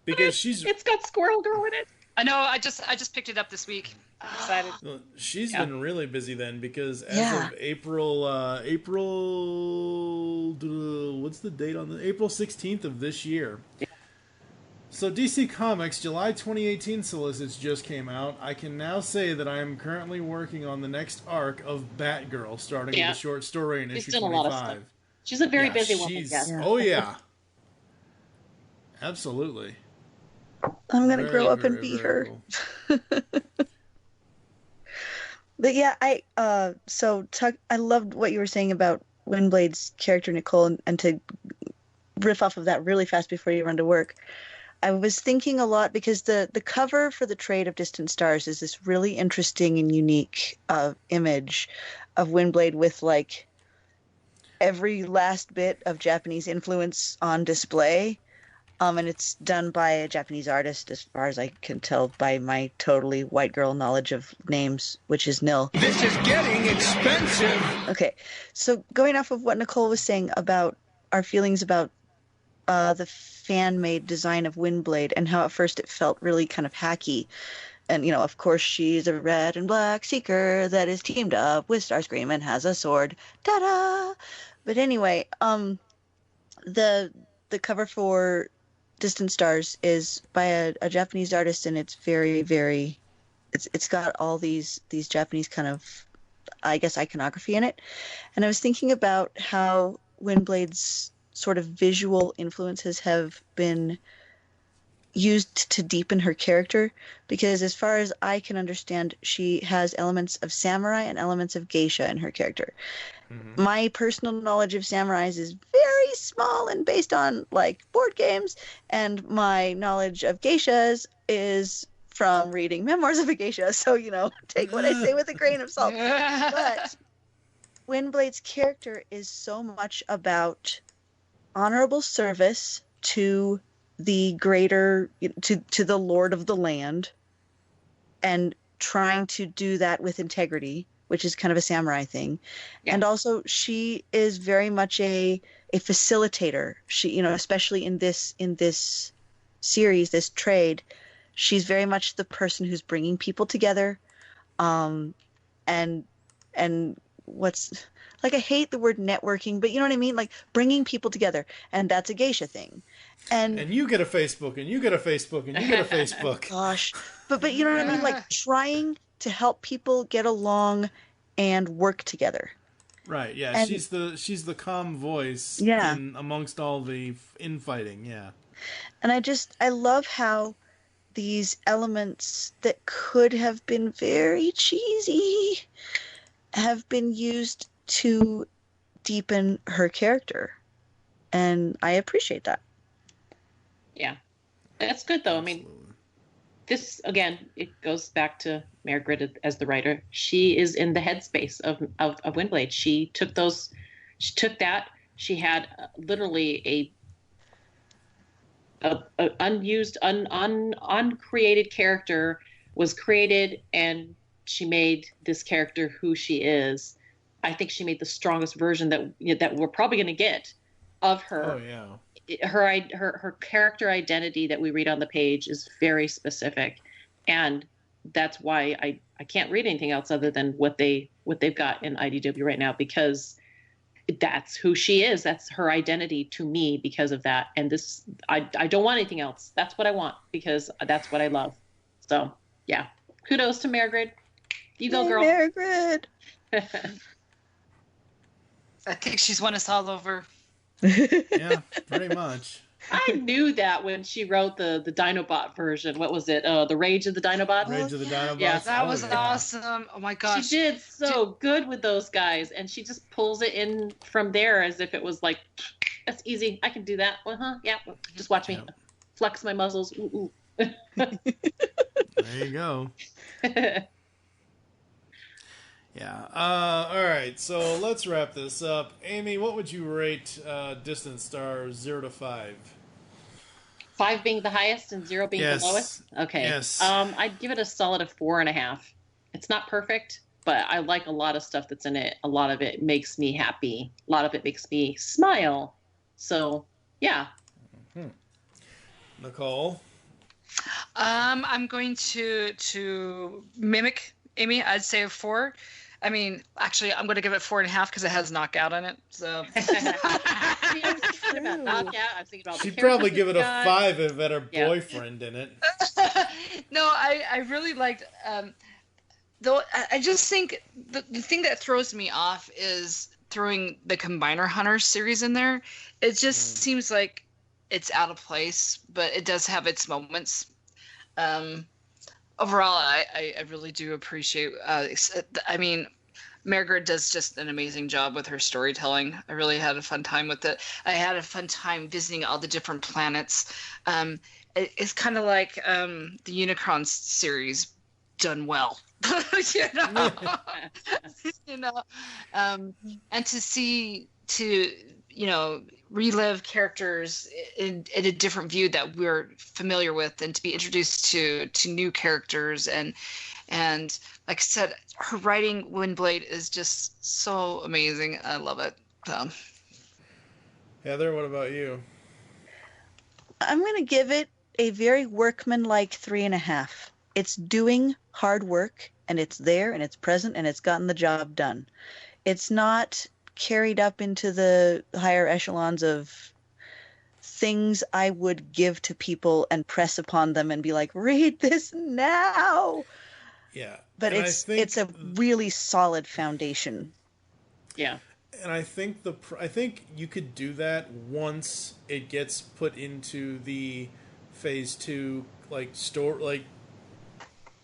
Because it's got Squirrel Girl in it. I know. I just picked it up this week. I'm excited. She's been really busy then, because as of April, what's the date on the April 16th of this year? Yeah. So DC Comics July 2018 solicits just came out. I can now say that I am currently working on the next arc of Batgirl, starting with a short story in issue 25. A lot of stuff. She's a very busy woman. Yes. Oh yeah, absolutely. I'm gonna grow up and be her. Cool. But yeah, I loved what you were saying about Windblade's character, Nicole, and to riff off of that really fast before you run to work. I was thinking a lot because the cover for the trade of Distant Stars is this really interesting and unique image of Windblade with like every last bit of Japanese influence on display. And it's done by a Japanese artist, as far as I can tell by my totally white girl knowledge of names, which is nil. This is getting expensive. Okay, so going off of what Nicole was saying about our feelings about the fan-made design of Windblade and how at first it felt really kind of hacky. And, of course, she's a red and black seeker that is teamed up with Starscream and has a sword. Ta-da! But anyway, the cover for Distant Stars is by a Japanese artist, and it's very, very, it's got all these Japanese kind of, I guess, iconography in it. And I was thinking about how Windblade's sort of visual influences have been used to deepen her character, because as far as I can understand, she has elements of samurai and elements of geisha in her character. Mm-hmm. My personal knowledge of samurais is very small and based on like board games, and my knowledge of geishas is from reading memoirs of a geisha, so take what I say with a grain of salt. But Windblade's character is so much about honorable service to the greater, to the Lord of the land, and trying to do that with integrity, which is kind of a samurai thing. Yeah. And also she is very much a facilitator. She, especially in this series, this trade, she's very much the person who's bringing people together. And what's, like, I hate the word networking, but you know what I mean? Like bringing people together, and that's a geisha thing. And you get a Facebook, and you get a Facebook, and you get a Facebook. Gosh, but you know what I mean? Like trying to help people get along and work together. Right. Yeah. And she's the calm voice. Yeah. Amongst all the infighting. Yeah. And I love how these elements that could have been very cheesy have been used to deepen her character, and I appreciate that. Yeah, that's good though. Absolutely. I mean, this again, it goes back to Mairghread as the writer. She is in the headspace of Windblade. She took that. She had literally a unused, uncreated character was created, and she made this character who she is. I think she made the strongest version that we're probably going to get of her. Oh yeah. Her character identity that we read on the page is very specific, and that's why I can't read anything else other than what they've got in IDW right now, because that's who she is. That's her identity to me because of that. And this, I don't want anything else. That's what I want, because that's what I love. So yeah, kudos to Mairghread. You go, girl. Mairghread. I think she's won us all over. Yeah, pretty much. I knew that when she wrote the Dinobot version. What was it? The Rage of the Dinobots? Rage of the Dinobots. Yeah, that was awesome. Oh my gosh. She did so good with those guys, and she just pulls it in from there as if it was like, that's easy. I can do that. Yeah. Just watch me flex my muscles. Ooh. There you go. Yeah. All right. So let's wrap this up. Amy, what would you rate Distant Stars 0 to 5? 5 being the highest and 0 being the lowest? Okay. Yes. I'd give it a solid 4.5. It's not perfect, but I like a lot of stuff that's in it. A lot of it makes me happy. A lot of it makes me smile. So, yeah. Nicole? I'm going to mimic Amy. I'd say a 4. I mean, actually, I'm going to give it 4.5 because it has knockout in it. So I was thinking about knockout. I was thinking about She'd probably give it a 5 if it had her boyfriend in it. No, I really liked. Though I just think the thing that throws me off is throwing the Combiner Hunters series in there. It just seems like it's out of place, but it does have its moments. Overall, I really do appreciate. I mean, Mairghread does just an amazing job with her storytelling. I really had a fun time with it. I had a fun time visiting all the different planets. It's kind of like the Unicron series done well. And to relive characters in a different view that we're familiar with, and to be introduced to new characters, and like I said, her writing Windblade is just so amazing. I love it. Heather, what about you? I'm going to give it a very workmanlike 3.5. It's doing hard work, and it's there, and it's present, and it's gotten the job done. It's not carried up into the higher echelons of things I would give to people and press upon them and be like, read this now. Yeah. But and it's a really solid foundation. Yeah. And I think you could do that once it gets put into the phase 2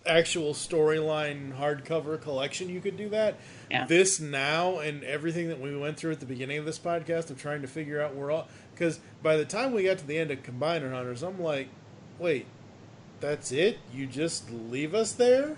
actual storyline hardcover collection. You could do that. Yeah. This now and everything that we went through at the beginning of this podcast of trying to figure out because by the time we got to the end of Combiner Hunters, I'm like, wait, that's it? You just leave us there?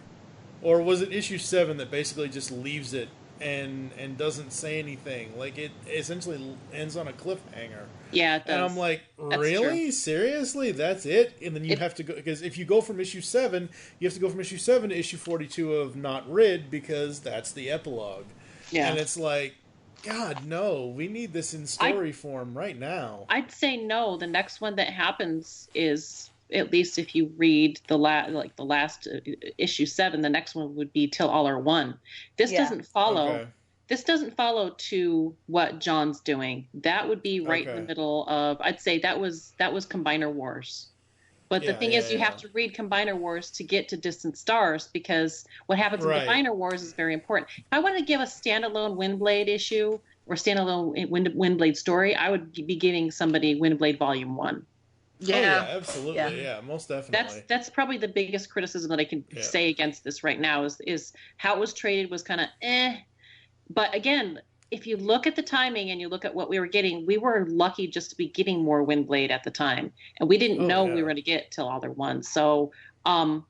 Or was it issue 7 that basically just leaves it and doesn't say anything? Like, it essentially ends on a cliffhanger. Yeah, it does. And I'm like, That's really? true. Seriously? That's it? And then you have to go, because if you go from issue 7, you have to go from issue 7 to issue 42 of Not Rid, because that's the epilogue. Yeah. And it's like, God, no, we need this in story form right now. I'd say no. The next one that happens is, at least if you read the last issue 7, the next one would be Till All Are One. This doesn't follow. Okay. This doesn't follow to what John's doing. That would be right in the middle of. I'd say that was Combiner Wars. But the thing is, you have to read Combiner Wars to get to Distant Stars, because what happens in Combiner Wars is very important. If I wanted to give a standalone Windblade issue or standalone Windblade story, I would be giving somebody Windblade Volume 1. Yeah, absolutely. Yeah, most definitely. That's probably the biggest criticism that I can say against this right now is how it was traded was kind of eh. But again, if you look at the timing and you look at what we were getting, we were lucky just to be getting more Windblade at the time, and we didn't know we were going to get Till All Are One. So, I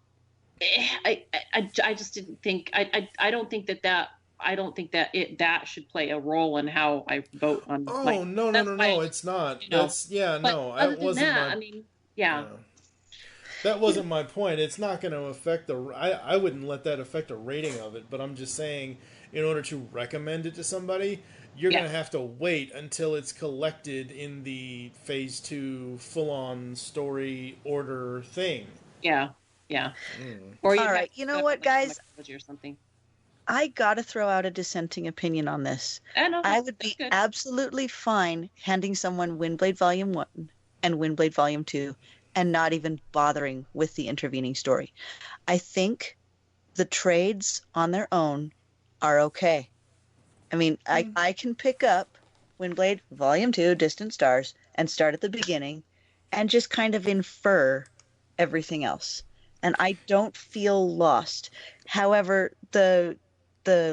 just didn't think. I don't think that. I don't think that that should play a role in how I vote on. Oh, no, it's not. That's other than that, that wasn't my point. It's not going to affect I wouldn't let that affect a rating of it, but I'm just saying, in order to recommend it to somebody, you're going to have to wait until it's collected in the phase 2 full-on story order thing. Yeah. Or all right, you know what, guys? Or something. I gotta throw out a dissenting opinion on this. I would be absolutely fine handing someone Windblade Volume 1 and Windblade Volume 2 and not even bothering with the intervening story. I think the trades on their own are okay. I mean, I can pick up Windblade Volume 2, Distant Stars, and start at the beginning and just kind of infer everything else. And I don't feel lost. However, the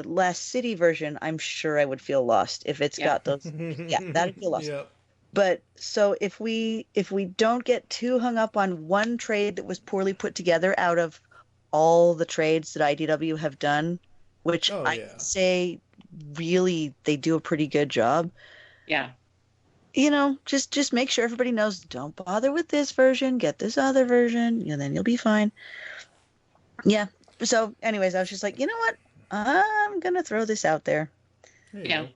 Last City version, I'm sure I would feel lost if it's got those. Yeah, that'd feel lost. Yep. But so if we don't get too hung up on one trade that was poorly put together out of all the trades that IDW have done, which I'd say really they do a pretty good job. Yeah. You know, just make sure everybody knows, don't bother with this version, get this other version, and then you'll be fine. Yeah. So anyways, I was just like, you know what? I'm going to throw this out there. Yeah.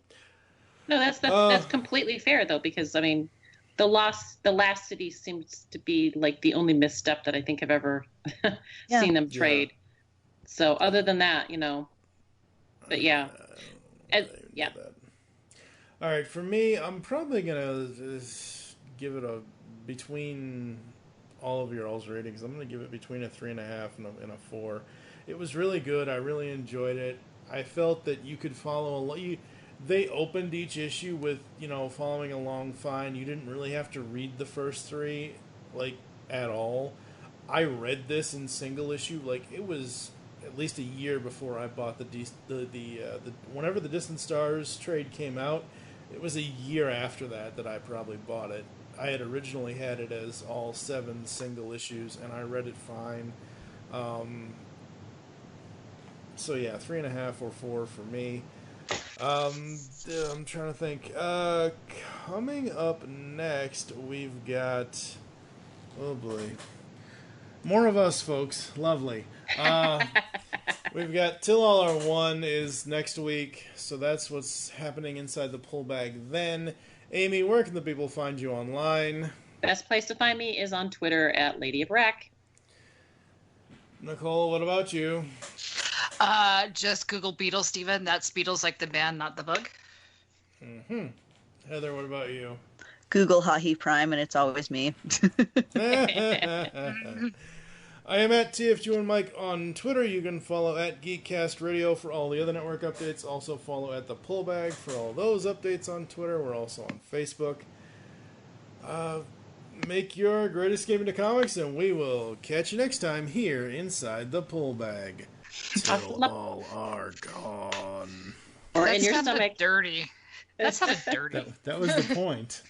No, that's completely fair though, because I mean, the Last City seems to be like the only misstep that I think I've ever seen them trade. So other than that, you know, but yeah. Yeah. All right, for me, I'm probably gonna give it a between all of your all's ratings. I'm gonna give it between a 3.5 and a 4. It was really good. I really enjoyed it. I felt that you could follow along. They opened each issue with, you know, following along fine. You didn't really have to read the first 3 like at all. I read this in single issue. Like, it was at least a year before I bought the whenever the Distant Stars trade came out. It was a year after that I probably bought it. I had originally had it as all 7 single issues, and I read it fine. So yeah, 3.5 or 4 for me. I'm trying to think. Coming up next, we've got... Oh boy. More of us, folks. Lovely. We've got Till All Are One is next week, so that's what's happening inside the pull bag then. Amy, where can the people find you online? Best place to find me is on Twitter at Lady of Rack. Nicole, what about you? Just Google Beatles, Steven. That's Beatles like the band, not the bug. Mm-hmm. Heather, what about you? Google Hahi Prime, and it's always me. I am at TFG and Mike on Twitter. You can follow at Geekcast Radio for all the other network updates. Also follow at The Pullbag for all those updates on Twitter. We're also on Facebook. Make your great escape into comics, and we will catch you next time here inside The Pullbag. Till all are gone. Or That in your sounded stomach. dirty. That sounded dirty. That was the point.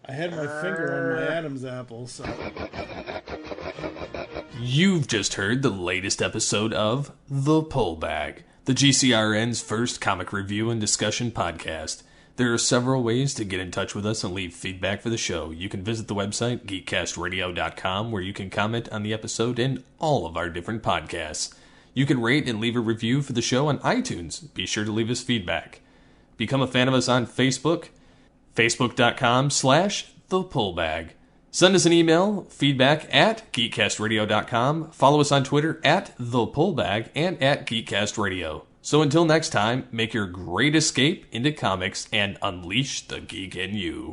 I had my finger on my Adam's apple, so... You've just heard the latest episode of The Pullbag, the GCRN's first comic review and discussion podcast. There are several ways to get in touch with us and leave feedback for the show. You can visit the website, geekcastradio.com, where you can comment on the episode and all of our different podcasts. You can rate and leave a review for the show on iTunes. Be sure to leave us feedback. Become a fan of us on Facebook, facebook.com/thepullbag. Send us an email, feedback at geekcastradio.com. Follow us on Twitter at thepullbag and at geekcastradio. So until next time, make your great escape into comics and unleash the geek in you.